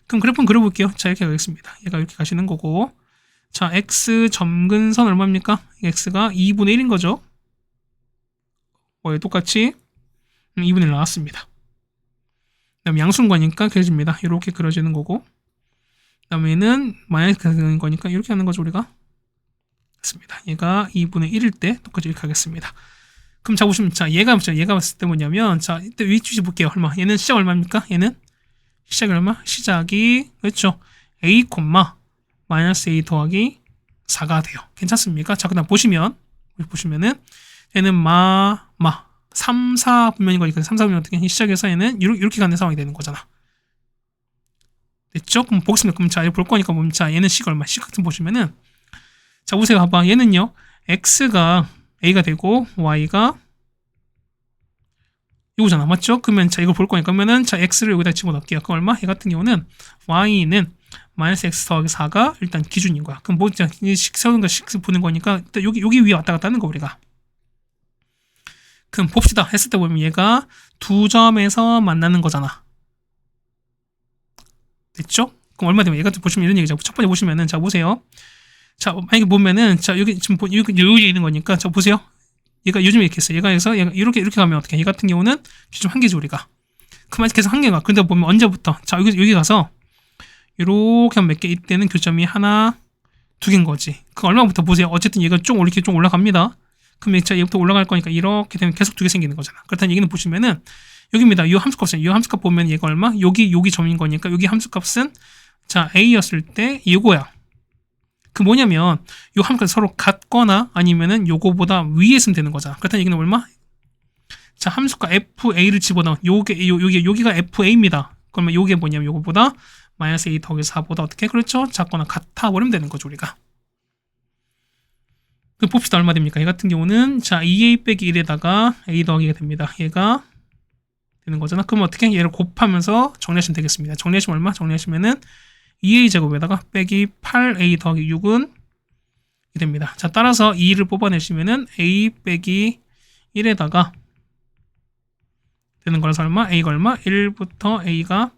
그럼 그래프 한번 그려볼게요. 자, 이렇게 가겠습니다. 얘가 이렇게 가시는 거고 자, x 점근선 얼마입니까? x가 2분의 1인 거죠. 똑같이 2분의 1 나왔습니다. 그 다음 양수인거니까 그려집니다. 이렇게 그려지는 거고 그 다음에는 마이너스 되는 거니까 이렇게 하는 거죠 우리가. 됐습니다. 얘가 2분의 1일 때 똑같이 이렇게 하겠습니다. 그럼 자 보시면 자 얘가 봤을 때 뭐냐면 자 이때 위치 볼게요. 얼마? 얘는 시작 얼마입니까? 얘는 시작이 얼마? 시작이 그렇죠. a, 마이너스 a 더하기 4가 돼요. 괜찮습니까? 자 그다음 보시면은 얘는 3, 4 분면인 거니까 3, 4 분면 어떻게 시작해서 얘는 이렇게 가는 상황이 되는 거잖아. 됐죠? 그럼 보겠습니다. 그럼 자, 볼 거니까 보면 자, 얘는 C가 얼마? C 같은 보시면은 자, 보세요. 봐봐. 얘는요. X가 A가 되고 Y가 이거잖아. 맞죠? 그러면 자, 이걸 볼 거니까 그러면은 자, X를 여기다 집어넣을게요. 그럼 얼마? 얘 같은 경우는 Y는 마이너스 X 더하기 4가 일단 기준인 거야. 그럼 뭐, 자, 식 세우는 거, 식 보는 거니까 일단 여기 위에 왔다 갔다 하는 거, 우리가. 그럼 봅시다. 했을 때 보면 얘가 두 점에서 만나는 거잖아. 됐죠? 그럼 얼마 되면 얘가 보시면 이런 얘기죠. 첫 번째 보시면은 자 보세요. 자 만약에 보면은 자 여기 지금 여기 있는 거니까 자 보세요. 얘가 요즘 이렇게 했어. 얘가 이렇게 가면 어떻게? 얘 같은 경우는 기준 한 개죠 우리가. 그만 계속 한 개가. 근데 보면 언제부터? 자 여기 가서 이렇게 하면 몇 개? 이때는 교점이 하나, 두 개인 거지. 그 얼마부터 보세요. 어쨌든 얘가 좀 올라갑니다. 그럼 자 얘부터 올라갈 거니까 이렇게 되면 계속 두 개 생기는 거잖아. 그렇다는 얘기는 보시면은 여기입니다. 이 함수값은 이 함수값 보면 얘가 얼마? 여기 점인 거니까 여기 함수값은 자 a였을 때 이거야. 그 뭐냐면 이 함수값이 서로 같거나 아니면은 요거보다 위에 있으면 되는 거잖아. 그렇다는 얘기는 얼마? 자 함수값 fa를 집어넣어. 여기가 fa입니다. 그러면 요게 뭐냐면 요거보다 마이너스 a 더하기 4보다 어떻게? 그렇죠? 작거나 같아 버리면 되는 거죠 우리가. 그 봅시다. 얼마 됩니까? 얘 같은 경우는 자 2a 빼기 1에다가 a 더하기가 됩니다. 얘가 되는 거잖아. 그럼 어떻게? 얘를 곱하면서 정리하시면 되겠습니다. 정리하시면 얼마? 정리하시면은 2a 제곱에다가 빼기 8a 더하기 6은 됩니다. 자 따라서 2를 뽑아내시면은 a 빼기 1에다가 되는 거라서 얼마? a가 얼마? 1부터 a가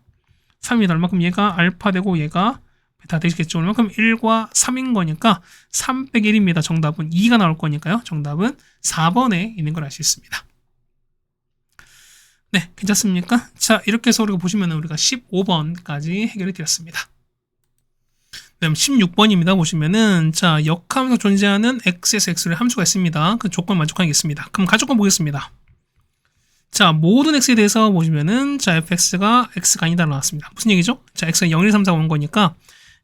3이다. 얼마큼 얘가 알파 되고 얘가 베타 되시겠죠. 얼마큼 1과 3인 거니까 3 빼기 1입니다. 정답은 2가 나올 거니까요. 정답은 4번에 있는 걸 알 수 있습니다. 네, 괜찮습니까? 자, 이렇게 해서 우리가 보시면 우리가 15번까지 해결해 드렸습니다. 그다음 16번입니다. 보시면은 자 역함에서 존재하는 x에서 x의 함수가 있습니다. 그 조건 만족하겠습니다. 그럼 가조건 보겠습니다. 자 모든 x에 대해서 보시면은 자 fx가 x가 아니다 나왔습니다. 무슨 얘기죠? 자 x가 0, 1, 3, 4 오는 거니까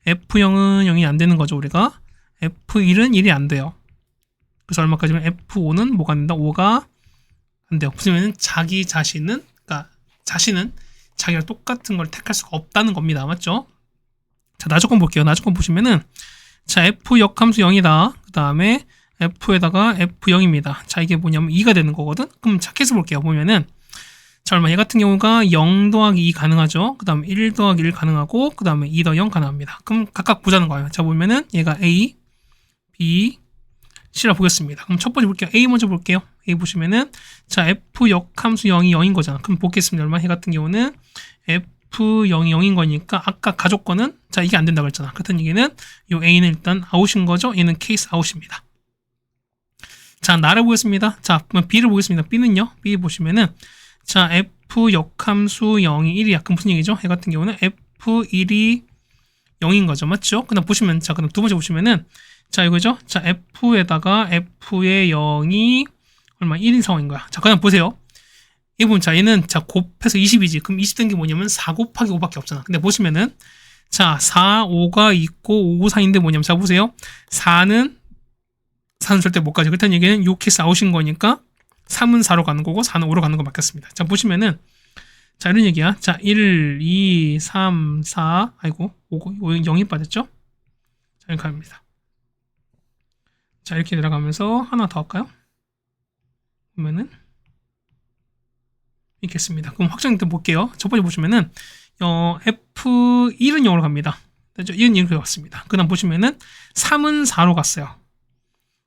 f0은 0이 안 되는 거죠. 우리가 f1은 1이 안 돼요. 그래서 얼마까지면 f5는 뭐가 안 된다? 5가 안 돼요. 보시면은 자기 자신은 그러니까 자신은 자기랑 똑같은 걸 택할 수가 없다는 겁니다. 맞죠? 자, 나조건 볼게요. 나조건 보시면은, 자, f 역함수 0이다. 그 다음에 f에다가 f0입니다. 자, 이게 뭐냐면 2가 되는 거거든? 그럼 자, 케이스 볼게요. 보면은, 자, 얼마, 얘 같은 경우가 0 더하기 2 가능하죠? 그 다음에 1 더하기 1 가능하고, 그 다음에 2 더하기 0 가능합니다. 그럼 각각 보자는 거예요. 자, 보면은, 얘가 A, B, C라 보겠습니다. 그럼 첫 번째 볼게요. A 먼저 볼게요. A 보시면은, 자, f 역함수 0이 0인 거잖아. 그럼 보겠습니다. 얼마, 얘 같은 경우는, F0이 0인 거니까 아까 가족권은 자 이게 안 된다고 했잖아. 그렇다는 얘기는 이 A는 일단 아웃인 거죠. 얘는 케이스 아웃입니다. 자 나를 보겠습니다. 자 그러면 B를 보겠습니다. B는요. B 보시면은 자 F 역함수 0이 1이야. 그럼 무슨 얘기죠? 얘 같은 경우는 F1이 0인 거죠. 맞죠? 그다음 보시면 자 그다음 두 번째 보시면은 자 이거죠. 자 F에다가 F의 0이 얼마 1인 상황인 거야. 자 그다음 보세요. 이 보면 자 얘는 자 곱해서 20이지. 그럼 20 된 게 뭐냐면 4 곱하기 5밖에 없잖아. 근데 보시면은 자 4, 5가 있고 5, 4인데 뭐냐면 자 보세요. 4는 절대 못 가죠. 그렇다는 얘기는 요 케이스 아웃인 거니까 3은 4로 가는 거고 4는 5로 가는 거 맞겠습니다. 자 보시면은 자 이런 얘기야. 자 1, 2, 3, 4 아이고 5, 0이 빠졌죠? 자 이렇게 갑니다. 자 이렇게 내려가면서 하나 더 할까요? 보면은 있겠습니다. 그럼 확정때 볼게요. 첫 번째 보시면은 F1은 0으로 갑니다. 1은 0으로 갔습니다. 그 다음 보시면은 3은 4로 갔어요.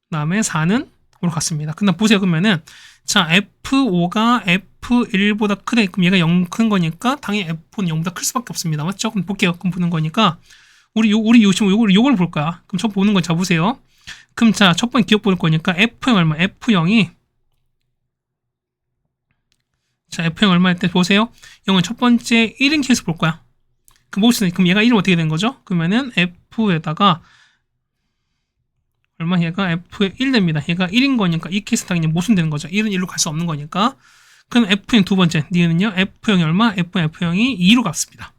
그 다음에 4는 5로 갔습니다. 그 다음 보세요. 그러면은 자 F5가 F1보다 크다. 그럼 얘가 0 큰 거니까 당연히 F4는 0보다 클 수밖에 없습니다. 맞죠? 그럼 볼게요. 그럼 보는 거니까 우리 요걸 볼 거야. 그럼 첫 보는 거 자 보세요. 그럼 자 첫 번째 기억 볼 거니까 F0 얼마? F0이 자, F0 얼마일 때 보세요. 0은 첫 번째 1인 케이스 볼 거야. 그럼 얘가 1은 어떻게 된 거죠? 그러면은 F에다가 얼마 얘가 F에 1 됩니다. 얘가 1인 거니까 이 케이스 당연히 모순되는 거죠. 1은 1로 갈 수 없는 거니까. 그럼 F는 두 번째. 얘는요. F0이 얼마? F0이 2로 갔습니다.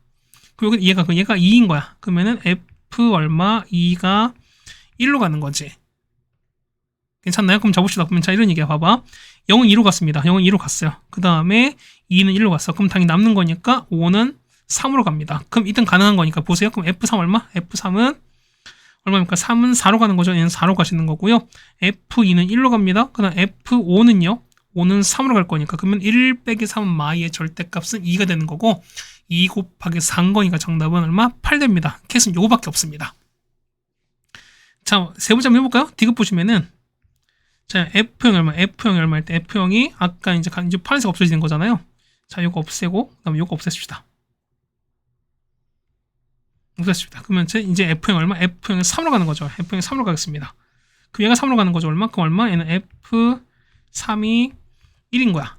그리고 얘가 2인 거야. 그러면은 F 얼마? 2가 1로 가는 거지. 괜찮나요? 그럼 잡읍시다. 그러면 자 이런 얘기야. 봐봐. 0은 2로 갔습니다. 0은 2로 갔어요. 그 다음에 2는 1로 갔어. 그럼 당연히 남는 거니까 5는 3으로 갑니다. 그럼 이땐 가능한 거니까 보세요. 그럼 F3 얼마? F3은 얼마입니까? 3은 4로 가는 거죠. 얘는 4로 가시는 거고요. F2는 1로 갑니다. 그 다음 F5는요. 5는 3으로 갈 거니까 그러면 1 빼기 3은 마이의 절대값은 2가 되는 거고 2 곱하기 4인 거니까 정답은 얼마? 8 됩니다. 케이스는 요거밖에 없습니다. 자, 세 번째 한번 해볼까요? 디귿 보시면은 자, F0이 얼마? F0이 얼마일 때 F0이 아까 이제 파란색 없어지는 거잖아요. 자, 요거 없애고 그다음에 요거 없애줍시다. 그러면 이제 F0 얼마? F0이 3으로 가는 거죠. F0이 3으로 가겠습니다. 그럼 얘가 3으로 가는 거죠. 얼마큼 얼마? 얘는 F3이 1인 거야.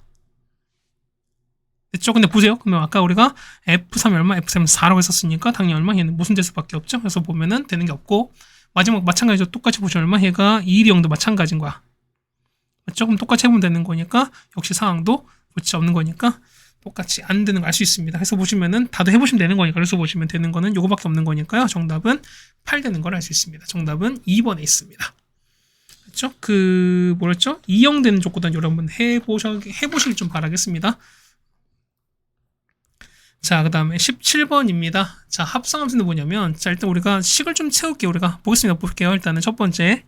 됐죠? 근데 보세요. 그러면 아까 우리가 F3이 얼마? F3은 4라고 했었으니까 당연히 얼마? 얘는 무슨 될 수밖에 없죠. 그래서 보면은 되는 게 없고 마지막 마찬가지로 똑같이 보시면 얼마? 얘가 2, 0도 마찬가지인 거야. 맞죠? 그럼 똑같이 해보면 되는 거니까 역시 상황도 그렇지 없는 거니까 똑같이 안 되는 거 알 수 있습니다. 해서 보시면은 다도 해보시면 되는 거니까 그래서 보시면 되는 거는 요거밖에 없는 거니까요. 정답은 8 되는 걸 알 수 있습니다. 정답은 2번에 있습니다. 그렇죠? 뭐랬죠? 2형 되는 조건은 여러분 해보시길 좀 바라겠습니다. 자, 그 다음에 17번입니다. 자, 합성함수는 뭐냐면, 자, 일단 우리가 식을 좀 채울게요. 우리가 보겠습니다. 볼게요. 일단은 첫 번째.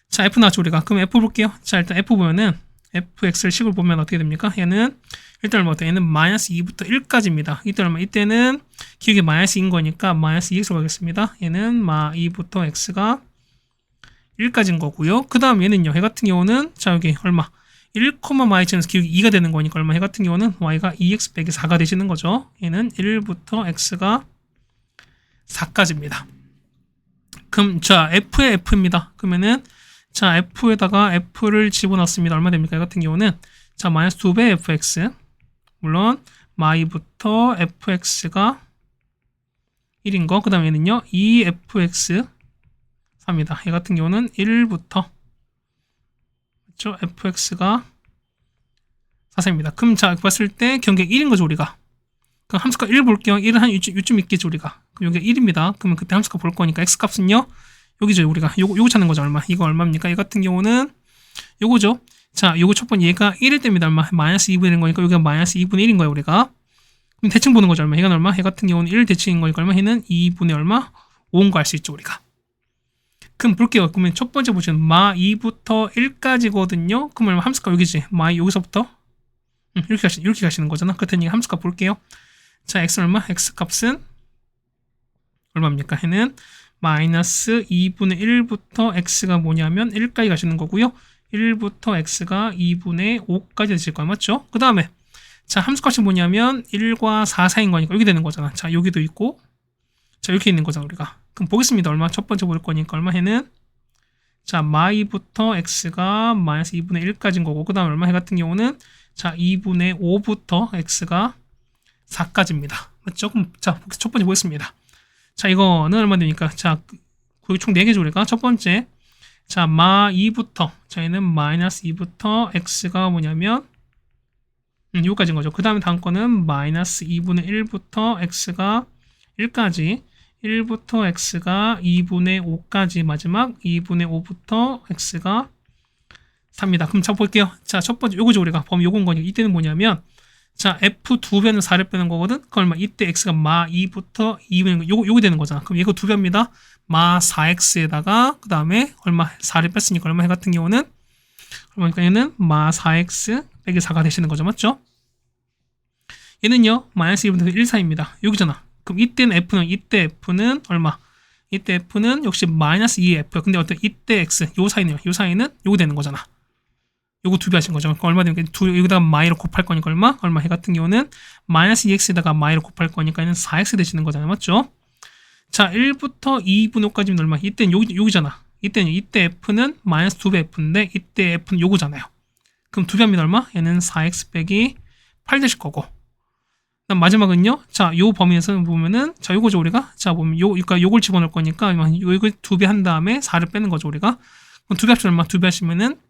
자, F 나왔죠, 우리가. 그럼 F 볼게요. 자, 일단 F 보면은, fx를 식을 보면 어떻게 됩니까? 얘는, 일단 얼마? 얘는 마이너스 2부터 1까지입니다. 이때는, 기억이 마이너스 2인 거니까, 마이너스 2x로 가겠습니다. 얘는 2부터 x가 1까지인 거고요. 그 다음 얘는요, 얘 같은 경우는, 자, 여기 얼마? 1, y에서 기억이 2가 되는 거니까 얼마? 얘 같은 경우는 y가 2x 빼기 4가 되시는 거죠. 얘는 1부터 x가 4까지입니다. 그럼 자 f의 f입니다. 그러면은 자 f에다가 f를 집어넣습니다. 얼마 됩니까? 얘 같은 경우는 자 마이너스 2배 fx 물론 y부터 fx가 1인 거. 그 다음에는요 2fx 4입니다. 얘 같은 경우는 1부터 그렇죠? fx가 4입니다. 그럼 자 봤을 때 경계가 1인 거죠 우리가. 그럼 함수값 1 볼게요. 1은 한 요쯤 있겠죠 우리가. 그럼 여기가 1입니다. 그러면 그때 함수값 볼 거니까 x 값은요 여기죠 우리가. 요거 찾는 거죠. 얼마? 이거 얼마입니까? 얘 같은 경우는 요거죠. 자 요거 첫 번째 얘가 1일 때입니다. 얼마? 마이너스 2분의 1인 거니까 여기가 마이너스 2분의 1인 거예요 우리가. 그럼 대칭 보는 거죠 얼마? 얘가 얼마? 얘 같은 경우는 1 대칭인 거니까 얼마? 얘는 2분의 얼마? 5인 거 알 수 있죠 우리가. 그럼 볼게요. 그러면 첫 번째 보시면 마 2부터 1까지거든요. 그럼 얼마? 함수값 여기지. 마 여기서부터 이렇게 가시는 거잖아. 그렇다니 함수값 볼게요. 자, x 얼마? x 값은 얼마입니까? 얘는 마이너스 2분의 1부터 x가 뭐냐면 1까지 가시는 거고요. 1부터 x가 2분의 5까지 되실 거야. 맞죠? 그 다음에 자, 함수값이 뭐냐면 1과 4 사이인 거니까 여기 되는 거잖아. 자, 여기도 있고 자, 이렇게 있는 거잖아, 우리가. 그럼 보겠습니다. 얼마? 첫 번째 볼 거니까 얼마? 해는 자, 마이부터 x가 마이너스 2분의 1까지인 거고 그 다음에 얼마? 해 같은 경우는 자, 2분의 5부터 x가 4까지입니다. 맞죠? 그럼 자, 첫 번째 보겠습니다. 자, 이거는 얼마 됩니까? 자, 거기 총 4개죠, 우리가. 첫 번째. 자, 마 2부터. 자, 얘는 마이너스 2부터 x가 뭐냐면 요까지인 거죠. 그 다음에 다음 거는 마이너스 2분의 1부터 x가 1까지. 1부터 x가 2분의 5까지. 마지막 2분의 5부터 x가 4입니다. 그럼 자, 볼게요. 자, 첫 번째 요거죠, 우리가. 범위 요건 거니까. 이때는 뭐냐면 자, f 2배는 4를 빼는 거거든? 그럼 얼마? 이때 x가 마 2부터 2분의 요거 되는 거잖아. 그럼 얘가 2배입니다. 마 4x에다가 그 다음에 얼마? 4를 뺐으니까 얼마? 해 같은 경우는 그러니까 얘는 마 4x 빼기 4가 되시는 거죠. 맞죠? 얘는요. 마이너스 2분의 1 사이입니다. 여기잖아. 그럼 이때는 f는 얼마? 이때 f는 역시 마이너스 2f야. 근데 어때? 이때 x 요 사이네요. 요 사이는 요거 되는 거잖아. 요거 2배 하신 거죠. 그러니까 얼마 되니까 여기다가 마이를 곱할 거니까 얼마? 해 같은 경우는 마이너스 2x에다가 마이를 곱할 거니까 얘는 4x 되시는 거잖아요. 맞죠? 자, 1부터 2분의 5까지는 얼마? 이때는 여기잖아. 이때 f는 마이너스 2배 f인데 이때 f는 요거잖아요. 그럼 2배 합니다. 얼마? 얘는 4x 빼기 8 되실 거고. 그다음 마지막은요. 자, 요 범위에서 보면은 자, 요거죠, 우리가. 자, 보면 그러니까 요걸 집어넣을 거니까 요거 2배 한 다음에 4를 빼는 거죠, 우리가. 그럼 2배 합치면 얼마? 2배 하시면은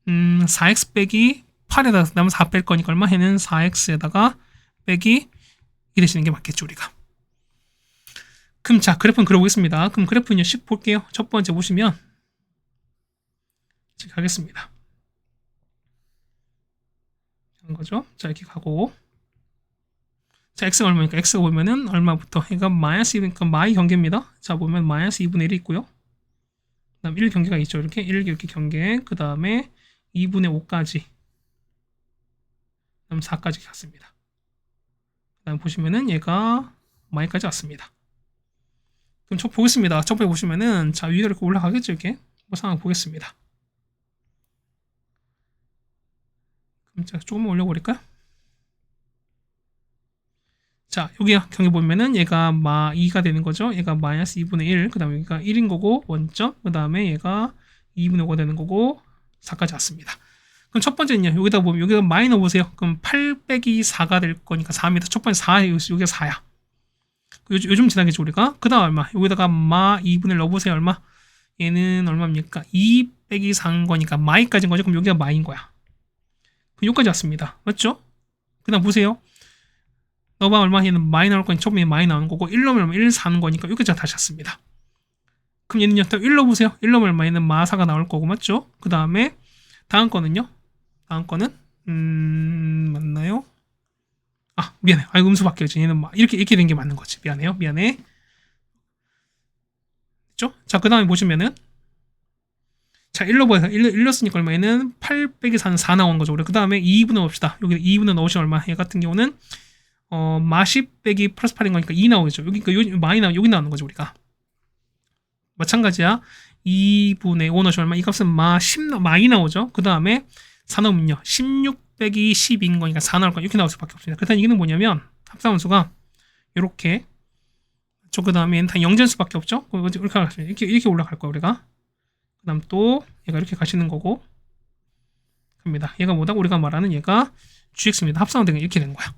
4x 빼기 8에다가 남은 4 뺄 거니까 얼마? 얘는 4x에다가 빼기 2 되시는 게 맞겠죠, 우리가. 그럼 자, 그래프는 그려보겠습니다. 그럼 그래프는요, 10 볼게요. 첫 번째 보시면 이렇게 가겠습니다. 하는 거죠. 자, 이렇게 가고 자, x가 얼마니까? x가 보면은 얼마부터? 얘가 마이너스 2니까 마이 경계입니다. 자, 보면 마이너스 2분의 1이 있고요. 그 다음 1 경계가 있죠. 이렇게 1 이렇게 경계. 그 다음에 2분의 5까지. 그 다음 4까지 갔습니다. 그 다음 보시면은 얘가 마이까지 왔습니다. 그럼 저 보겠습니다. 첫 번째 보시면은 자, 위로 이렇게 올라가겠죠. 이렇게. 뭐 상황 보겠습니다. 그럼 제가 조금만 올려버릴까요? 자, 여기 경계 보면은 얘가 마 2가 되는 거죠. 얘가 마이너스 2분의 1. 그 다음에 여기가 1인 거고, 원점. 그 다음에 얘가 2분의 5가 되는 거고, 4까지 왔습니다. 그럼 첫 번째는요. 여기다 보면, 여기가 마이 넣어보세요. 그럼 8 빼기 4가 될 거니까 4입니다. 첫 번째 4, 여기가 4야. 요즘 지나겠죠, 우리가. 그 다음 얼마? 여기다가 마 2분의 1 넣어보세요. 얼마? 얘는 얼마입니까? 2 빼기 4인 거니까 마이까지인 거죠. 그럼 여기가 마이인 거야. 그럼 여기까지 왔습니다. 맞죠? 그 다음 보세요. 너가 얼마? 얘는 마이 나올 거니까 처음에 마이 나오는 거고 1 넣으면 1 4는 거니까 여기까지 다시 왔습니다. 그럼 얘는요. 또 1 넣어보세요. 1 넣으면 얼마? 얘는 마 4가 나올 거고 맞죠? 그 다음에 다음 거는요. 다음 거는 맞나요? 아, 미안해. 아, 음수 바뀌었지. 얘는 막 이렇게 된 게 맞는 거지. 미안해요. 미안해. 됐죠? 자, 그 다음에 보시면은 자, 1로 보여서 1 넣었으니까 얼마? 얘는 8 빼기 4는 4 나오는 거죠. 그 다음에 2분의 넣읍시다. 여기 2분의 넣으시면 얼마? 얘 같은 경우는 마 10 빼기 플러스 8인 거니까 2 나오겠죠. 여기 여기 나오는 거죠, 우리가. 마찬가지야. 2분의 5 넣으시면 얼마? 이 값은 마 2 나오죠. 그 다음에 4 넣으면요. 16 빼기 10인 거니까 4 나올 거니까 이렇게 나올 수밖에 없습니다. 그래서 이게는 뭐냐면 합산함수가 이렇게 그 다음에 다 영재일 수밖에 없죠. 이렇게 올라갈 거야, 우리가. 그 다음 또 얘가 이렇게 가시는 거고 합니다. 얘가 뭐다? 우리가 말하는 얘가 gx입니다. 합산은 이렇게 된 거야.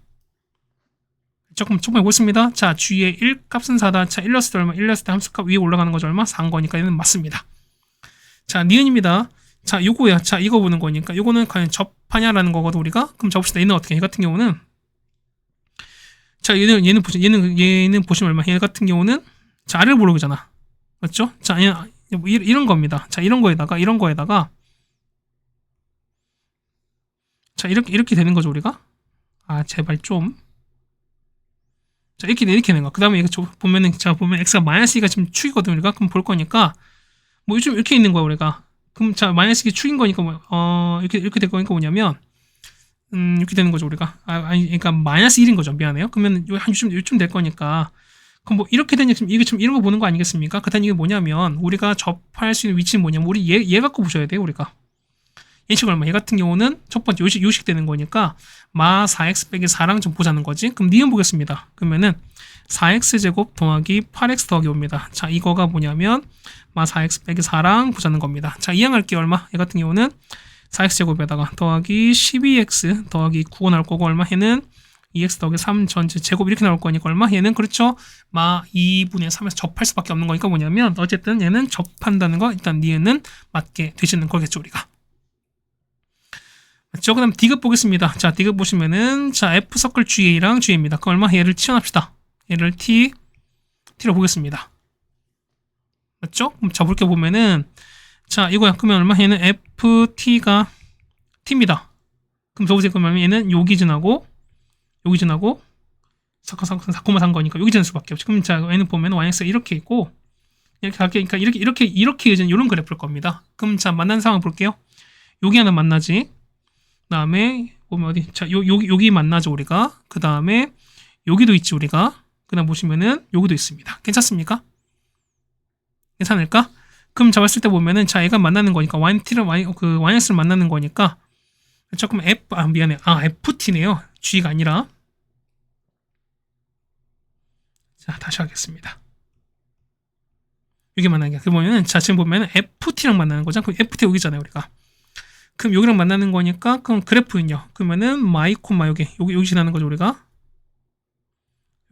조금 보겠습니다. 자, G의 1 값은 4다. 자, 1넣었을 때 얼마? 1넣었을 때 함수값 위에 올라가는 거죠. 얼마? 4인 거니까 얘는 맞습니다. 자, 니은입니다. 자, 요거야. 자, 이거 보는 거니까 요거는 과연 접하냐라는 거거든 우리가. 그럼 접읍시다. 얘는 어떻게? 얘 같은 경우는 자, 얘는 보시면 얼마? 얘 같은 경우는 자, 아래를 모르잖아. 맞죠? 자, 이런 겁니다. 자, 이런 거에다가 자, 이렇게 되는 거죠, 우리가. 아, 제발 좀. 자, 이렇게 되는 거. 그 다음에 이거 보면은, 자, 보면 x가 마이너스 2가 지금 축이거든, 우리가. 그럼 볼 거니까, 뭐, 요즘 이렇게 있는 거야, 우리가. 그럼, 자, 마이너스 2가 축인 거니까, 이렇게 될 거니까 뭐냐면, 이렇게 되는 거죠, 우리가. 그러니까 마이너스 1인 거죠. 미안해요. 그러면 한 요쯤 될 거니까. 그럼 뭐, 이렇게 되냐, 이게 지금 이런 거 보는 거 아니겠습니까? 그렇다는 이게 뭐냐면, 우리가 접할 수 있는 위치는 뭐냐면, 우리 얘 갖고 보셔야 돼요, 우리가. 얘식 얼마? 얘 같은 경우는 첫 번째 요식 되는 거니까 마 4x 빼기 4랑 좀 보자는 거지. 그럼 니은 보겠습니다. 그러면은 4x 제곱 더하기 8x 더하기 5입니다. 자, 이거가 뭐냐면 마 4x 빼기 4랑 보자는 겁니다. 자, 이항할게 얼마? 얘 같은 경우는 4x 제곱에다가 더하기 12x 더하기 9가 나올 거고 얼마? 얘는 2x 더하기 3 전체 제곱 이렇게 나올 거니까 얼마? 얘는 그렇죠. 마 2분의 3에서 접할 수밖에 없는 거니까 뭐냐면 어쨌든 얘는 접한다는 거 일단 니은은 맞게 되시는 거겠죠, 우리가. 그 다음 D급 보겠습니다. 자, D급 보시면은 자, F 서클 GA랑 GA입니다. 그 얼마? 얘를 치환합시다. 얘를 T로 보겠습니다. 맞죠? 그럼 자, 볼게 보면은 자, 이거야. 그러면 얼마? 얘는 FT가 T입니다. 그럼 저보세요. 그러면 얘는 요 기준하고 4,3 거니까 요 기준일 수밖에 없죠. 그럼 자, 얘는 보면 YX가 이렇게 있고 이렇게 갈게. 그러니까 이렇게 이제 요런 그래프일 겁니다. 그럼 자, 만난 상황 볼게요. 여기 하나 만나지. 그 다음에 보면 어디? 자, 여기 만나죠 우리가. 그 다음에 여기도 있지 우리가. 그 다음 보시면은 여기도 있습니다. 괜찮습니까? 괜찮을까? 그럼 잡았을 때 보면은 자, 얘가 만나는 거니까 YX를 만나는 거니까 조금 미안해. FT네요. G가 아니라. 자, 다시 하겠습니다. 여기 만나는 게 그러면은 자, 지금 보면은 FT랑 만나는 거죠. 그럼 FT 여기잖아요 우리가. 그럼 여기랑 만나는 거니까 그럼 그래프는요. 그러면은 마이 콤마 여기 지나는 거죠 우리가.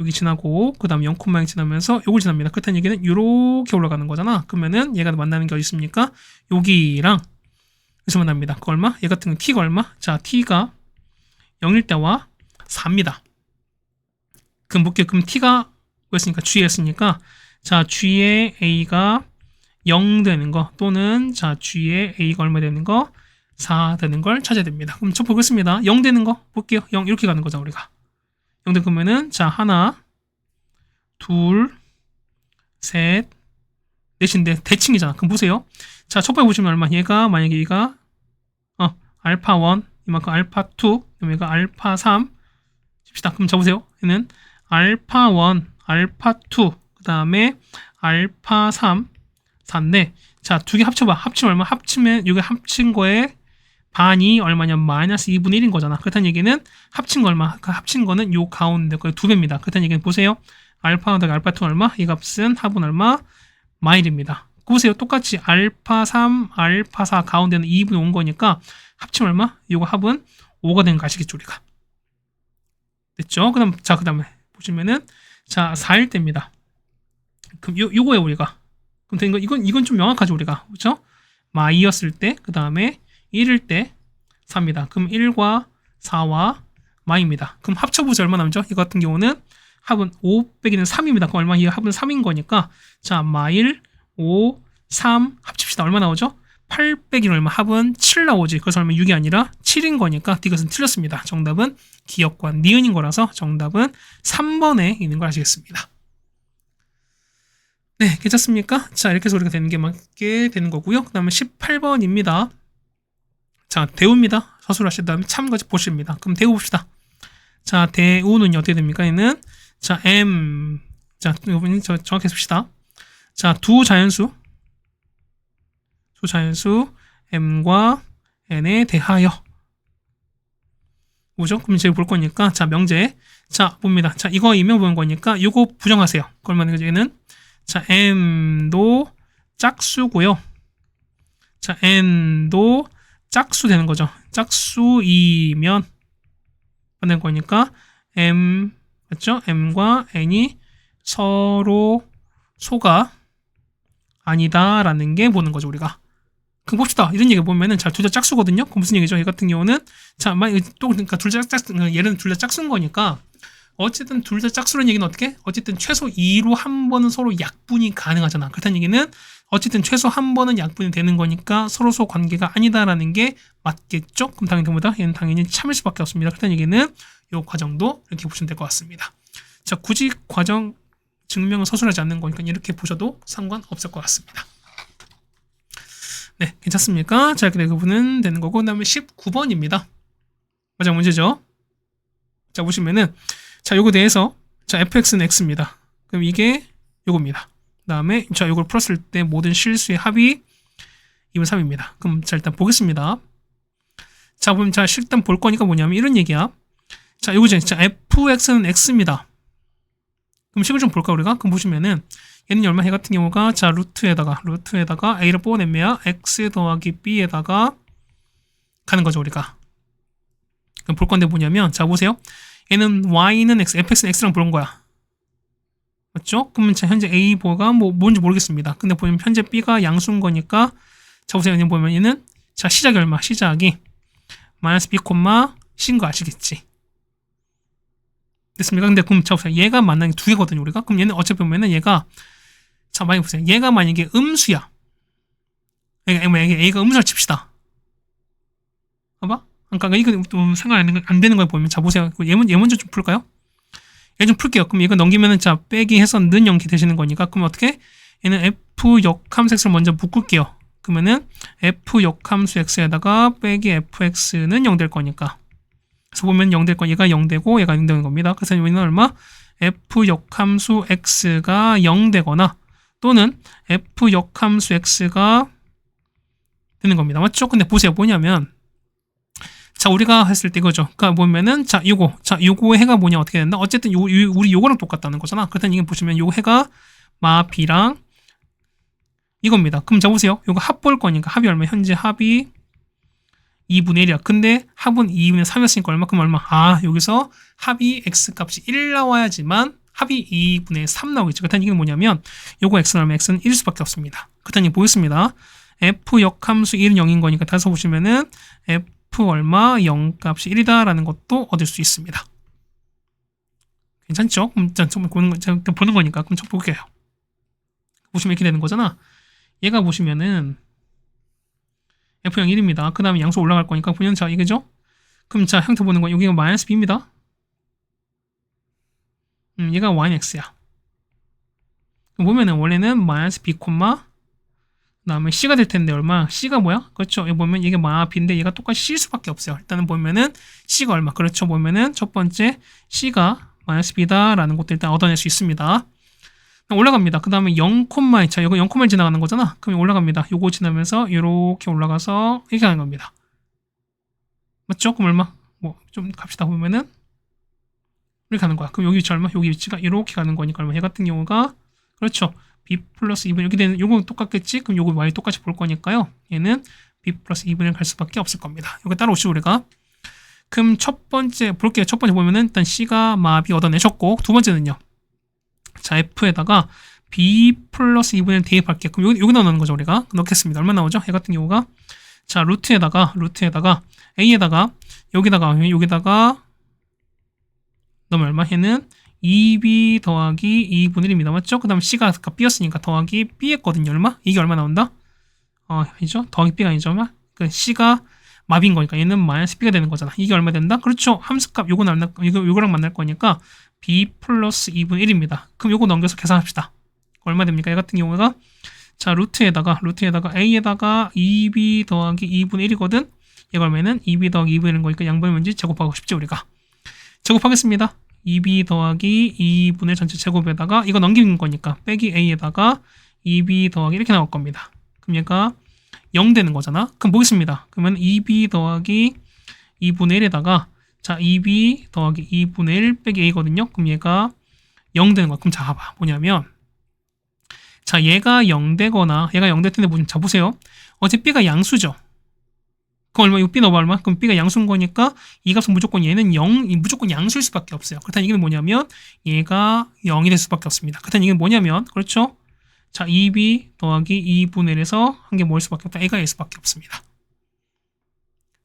여기 지나고 그 다음 0콤마 지나면서 요걸 지납니다. 그렇다는 얘기는 이렇게 올라가는 거잖아. 그러면은 얘가 만나는 게 어디 있습니까? 여기랑 여기서 만납니다. 그 얼마? 얘 같은 건 t가 얼마? 자, t가 0일 때와 4입니다. 그럼 볼게요. 그럼 t가 뭐였으니까 g였으니까 자, g의 a가 0 되는 거 또는 자, g의 a가 얼마 되는 거 4 되는 걸 찾아야 됩니다. 그럼 저 보겠습니다. 0 되는 거 볼게요. 0 이렇게 가는 거죠 우리가. 0 되는 거면은 자, 하나 둘 셋 넷인데 대칭이잖아. 그럼 보세요. 자, 첫 번째 보시면 얼마? 얘가 만약에 얘가 알파 1 이만큼 알파 2 얘가 알파 3 칩시다. 그럼 잡으세요. 얘는 알파 1 알파 2 그 다음에 알파 3 4인데 자, 두 개 합쳐봐. 합치면 얼마? 합치면 여기 합친 거에 반이 얼마냐? 마이너스 2분의 1인 거잖아. 그렇다는 얘기는 합친 거 얼마? 그 합친 거는 요 가운데 거의 2배입니다. 그렇다는 얘기는 보세요. 알파 더하기 알파 2 얼마? 이 값은 합은 얼마? 마일입니다. 보세요. 똑같이 알파 3, 알파 4 가운데는 2분의 5인 거니까 합치면 얼마? 이거 합은 5가 되는 거 아시겠죠, 우리가? 됐죠? 그 다음에 보시면은 자, 4일 때입니다. 그럼 요거예요, 우리가. 그럼 된 거, 이건 좀 명확하죠, 우리가. 그렇죠? 마이였을 때, 그 다음에 1일 때 4입니다. 그럼 1과 4와 마입니다. 그럼 합쳐보자 얼마 남죠? 이거 같은 경우는 합은 5 빼기는 3입니다. 그럼 얼마? 이 합은 3인 거니까 자, 마일 5, 3 합칩시다. 얼마 나오죠? 8 빼기는 얼마? 합은 7 나오지. 그래서 얼마 6이 아니라 7인 거니까 이것은 틀렸습니다. 정답은 기역과 니은인 거라서 정답은 3번에 있는 걸 아시겠습니다. 네, 괜찮습니까? 자, 이렇게 해서 우리가 되는 게 맞게 되는 거고요. 그 다음에 18번입니다. 자, 대우입니다. 서술을 하신 다음에 참까지 보십니다. 그럼 대우 봅시다. 자, 대우는 어떻게 됩니까? 얘는 자, m 이거 정확히 씁시다. 자, 두 자연수 m과 n에 대하여 뭐죠? 그럼 이제 볼 거니까 자, 명제 자, 봅니다. 자, 이거 이면 보는 거니까 이거 부정하세요. 그러면 얘는 자, m도 짝수고요. 자, n도 짝수 되는 거죠. 짝수이면 되는 거니까 m 맞죠? m과 n이 서로 소가 아니다라는 게 보는 거죠, 우리가. 그럼 봅시다. 이런 얘기 보면은 자, 둘 다 짝수거든요. 그럼 무슨 얘기죠? 얘 같은 경우는 자, 또 그러니까 둘 다 얘는 둘 다 짝수인 거니까 어쨌든 둘 다 짝수라는 얘기는 어떻게? 어쨌든 최소 2로 한 번은 서로 약분이 가능하잖아. 그렇다는 얘기는 어쨌든 최소 한 번은 약분이 되는 거니까 서로소 관계가 아니다라는 게 맞겠죠? 그럼 당연히 뭐다? 얘는 당연히 참일 수밖에 없습니다. 그렇다는 얘기는 이 과정도 이렇게 보시면 될 것 같습니다. 자, 굳이 과정 증명을 서술하지 않는 거니까 이렇게 보셔도 상관없을 것 같습니다. 네, 괜찮습니까? 자, 이렇게 부분은 되는 거고, 그 다음에 19번입니다. 마지막 문제죠. 자, 보시면은, 자, 요거 대해서, 자, fx는 x입니다. 그럼 이게 요겁니다. 그 다음에, 자, 요걸 풀었을 때 모든 실수의 합이 2분 3입니다. 그럼, 자, 일단 보겠습니다. 자, 그럼, 자, 일단 볼 거니까 뭐냐면, 이런 얘기야. 자, 요거죠. 자, fx는 x입니다. 그럼 식을 좀 볼까, 우리가? 그럼 보시면은, 얘는 얼마? 얘 같은 경우가 자 루트에다가 a를 뽑아내면 x 더하기 b에다가 가는 거죠, 우리가. 그럼 볼 건데 뭐냐면 자 보세요. 얘는 y는 x, fx는 x랑 보는 거야. 맞죠? 그러면 자 현재 a가 뭔지 모르겠습니다. 근데 보면 현재 b가 양수인 거니까 자 보세요. 얘는 보면 얘는 자 시작이 얼마? 시작이 마이너스 b, c인 거 아시겠지? 됐습니까? 근데 그럼 자 보세요. 얘가 만나는 게 두 개거든요, 우리가. 그럼 얘는 어차피 보면은 얘가 자, 만약에 보세요. 얘가 만약에 음수야. 그러니까 A가 음수를 칩시다. 봐봐. 그러니까 이거 좀 생각 안 되는 걸 보면 자 보세요. 얘 먼저 좀 풀까요? 얘 좀 풀게요. 그럼 이거 넘기면은 자 빼기 해서 는 0이 되시는 거니까 그럼 어떻게? 얘는 f 역함수 x를 먼저 묶을게요. 그러면은 f 역함수 x에다가 빼기 fx는 0 될 거니까. 그래서 보면 0 될 거 얘가 0 되고 얘가 0 되는 겁니다. 그래서 얘는 얼마? f 역함수 x가 0 되거나 또는 f 역함수 x가 되는 겁니다. 맞죠? 근데 보세요. 뭐냐면 자 우리가 했을 때 이거죠. 그러니까 보면은 자 요거의 해가 뭐냐 어떻게 된다? 어쨌든 우리 요거랑 똑같다는 거잖아. 그렇다는 이게 보시면 요 해가 마비랑 이겁니다. 그럼 자 보세요. 요거 합 볼 거니까 합이 얼마? 현재 합이 2분의 1이야. 근데 합은 2분의 3이었으니까 얼마큼 얼마? 아 여기서 합이 x 값이 1 나와야지만 합이 2분의 3 나오겠죠. 그렇다는 얘기는 뭐냐면 요거 x는 얼마? x는 1일 수밖에 없습니다. 그렇다는 얘기 보겠습니다. f 역함수 1은 0인 거니까 다시 보시면은 f 얼마? 0 값이 1이다 라는 것도 얻을 수 있습니다. 괜찮죠? 그럼 정말 보는 거니까 그럼 좀 볼게요. 보시면 이렇게 되는 거잖아. 얘가 보시면은 f0 1입니다. 그 다음에 양수 올라갈 거니까 보면 자 이거죠? 그럼 자 형태 보는 거 여기가 마이너스 b입니다. 얘가 y는 x야. 보면은 원래는 마이너스 b, 그 다음에 c가 될 텐데 얼마? c가 뭐야? 그렇죠. 여기 보면 이게 b인데 얘가 똑같이 c일 수밖에 없어요. 일단은 보면은 c가 얼마? 그렇죠. 보면은 첫 번째 c가 마이너스 b다라는 것도 일단 얻어낼 수 있습니다. 올라갑니다. 그 다음에 0, 자 이거 0, 지나가는 거잖아. 그럼 올라갑니다. 요거 지나면서 이렇게 올라가서 이렇게 하는 겁니다. 맞죠? 그럼 얼마? 뭐 좀 갑시다. 보면은 이렇게 가는 거야. 그럼 여기 위치 얼마? 여기 위치가 이렇게 가는 거니까 얼마? 얘 같은 경우가 그렇죠. b 플러스 2분의 이렇게 되는 요거 똑같겠지? 그럼 요거 y 똑같이 볼 거니까요. 얘는 b 플러스 2분의 갈 수밖에 없을 겁니다. 요거 따라오시죠 우리가. 그럼 첫 번째 볼게요. 첫 번째 보면은 일단 c가 마비 얻어내셨고 두 번째는요. 자 f에다가 b 플러스 2분의 대입할게요. 그럼 여기 넣는 거죠 우리가. 넣겠습니다. 얼마 나오죠? 얘 같은 경우가 자 루트에다가 a에다가 여기다가 넣으면 얼마? 얘는 2b 더하기 2분의 1입니다. 맞죠? 그 다음 c가 아까 b였으니까 더하기 b였거든요. 얼마? 이게 얼마 나온다? 아니죠? 더하기 b가 아니죠. 얼마? 그 c가 마비인 거니까 얘는 마이너스 b가 되는 거잖아. 이게 얼마 된다? 그렇죠. 함수값 요거랑 만날 거니까 b 플러스 2분의 1입니다. 그럼 요거 넘겨서 계산합시다. 얼마 됩니까? 얘 같은 경우가 자 루트에다가 a에다가 2b 더하기 2분의 1이거든. 얘가 얼마는 2b 더하기 2분의 1인 거니까 양분의 문지 제곱하고 싶죠 우리가. 제곱하겠습니다. 2b 더하기 2분의 전체 제곱에다가 이거 넘기는 거니까 빼기 a에다가 2b 더하기 이렇게 나올 겁니다. 그럼 얘가 0 되는 거잖아. 그럼 보겠습니다. 그러면 2b 더하기 2분의 1에다가 자 2b 더하기 2분의 1 빼기 a거든요. 그럼 얘가 0 되는 거야. 그럼 자 봐봐. 뭐냐면 자 얘가 0 되거나 얘가 0 될 텐데 자 보세요. 어차피 b가 양수죠. 그럼 얼마? 이 B는 얼마? 그럼 B가 양수인 거니까 이 값은 무조건 얘는 0, 무조건 양수일 수밖에 없어요. 그렇다는 얘기는 뭐냐면 얘가 0이 될 수밖에 없습니다. 그렇다는 얘기는 뭐냐면 그렇죠? 자, 2B 더하기 2분의 1에서 한 게 뭐일 수밖에 없다? A가 1일 수밖에 없습니다.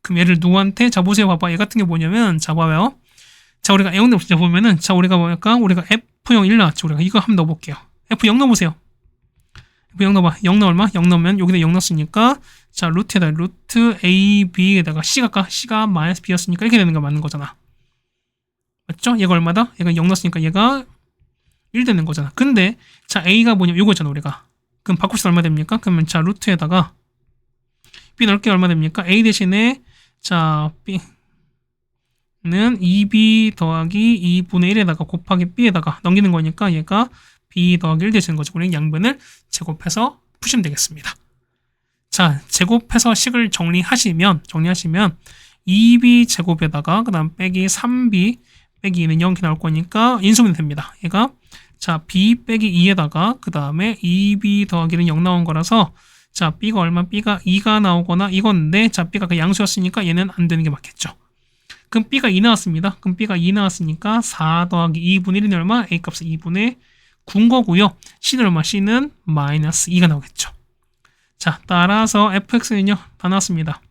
그럼 얘를 누구한테? 자, 보세요. 봐봐. 얘 같은 게 뭐냐면 자, 봐봐요. 자, 우리가 A형대 없이 보면은 자, 우리가 뭐랄까? 우리가 F0 1 나왔죠. 우리가 이거 한번 넣어볼게요. F0 넣어보세요. F0 넣어봐. 0 넣어 얼마? 0 넣으면 여기다 0 넣었으니까 자, 루트에다 루트 AB에다가 C가 마이너스 B였으니까 이렇게 되는 거 맞는 거잖아. 맞죠? 얘가 얼마다? 얘가 0 넣었으니까 얘가 1 되는 거잖아. 근데 자, A가 뭐냐면 요거잖아, 우리가. 그럼 바꾸시면 얼마 됩니까? 그러면 자, 루트에다가 B 넓게 얼마 됩니까? A 대신에 자, B는 2B 더하기 2분의 1에다가 곱하기 B에다가 넘기는 거니까 얘가 B 더하기 1 되시는 거죠. 우리는 양변을 제곱해서 푸시면 되겠습니다. 자, 제곱해서 식을 정리하시면 2B 제곱에다가 그 다음 빼기 3B 빼기 2는 0 이렇게 나올 거니까 인수분해 됩니다. 얘가 자, B 빼기 2에다가 그 다음에 2B 더하기는 0 나온 거라서 자, B가 얼마? B가 2가 나오거나 이건데 자, B가 그 양수였으니까 얘는 안 되는 게 맞겠죠. 그럼 B가 2 나왔습니다. 그럼 B가 2 나왔으니까 4 더하기 2분의 1은 얼마? A 값은 2분의 9인 거고요. C는 얼마? C는 마이너스 2가 나오겠죠. 자, 따라서 fx는요 다 나왔습니다.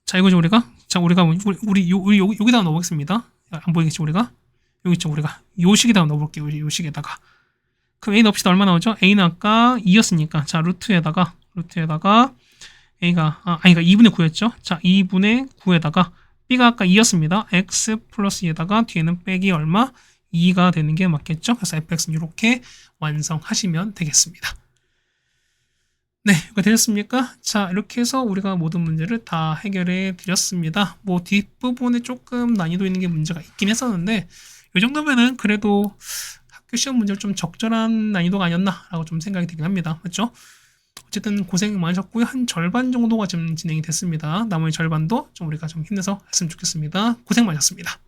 자, 이거죠 우리가. 자, 우리 여기다가 넣어보겠습니다. 안 보이겠죠 우리가? 여기 있죠 우리가. 요 식에다가 넣어볼게요. 요 식에다가. 그럼 A 넣읍시다. 얼마 나오죠? A는 아까 2였으니까 자, 루트에다가 A가 그러니까 2분의 9였죠. 자, 2분의 9에다가 B가 아까 2였습니다. X 플러스 에다가 뒤에는 빼기 얼마? 2가 되는 게 맞겠죠. 그래서 fx는 이렇게 완성하시면 되겠습니다. 네, 이거 되셨습니까? 자, 이렇게 해서 우리가 모든 문제를 다 해결해 드렸습니다. 뭐 뒷부분에 조금 난이도 있는 게 문제가 있긴 했었는데 이 정도면은 그래도 학교 시험 문제를 좀 적절한 난이도가 아니었나라고 좀 생각이 들긴 합니다. 맞죠? 어쨌든 고생 많으셨고요. 한 절반 정도가 지금 진행이 됐습니다. 나머지 절반도 좀 우리가 좀 힘내서 했으면 좋겠습니다. 고생 많으셨습니다.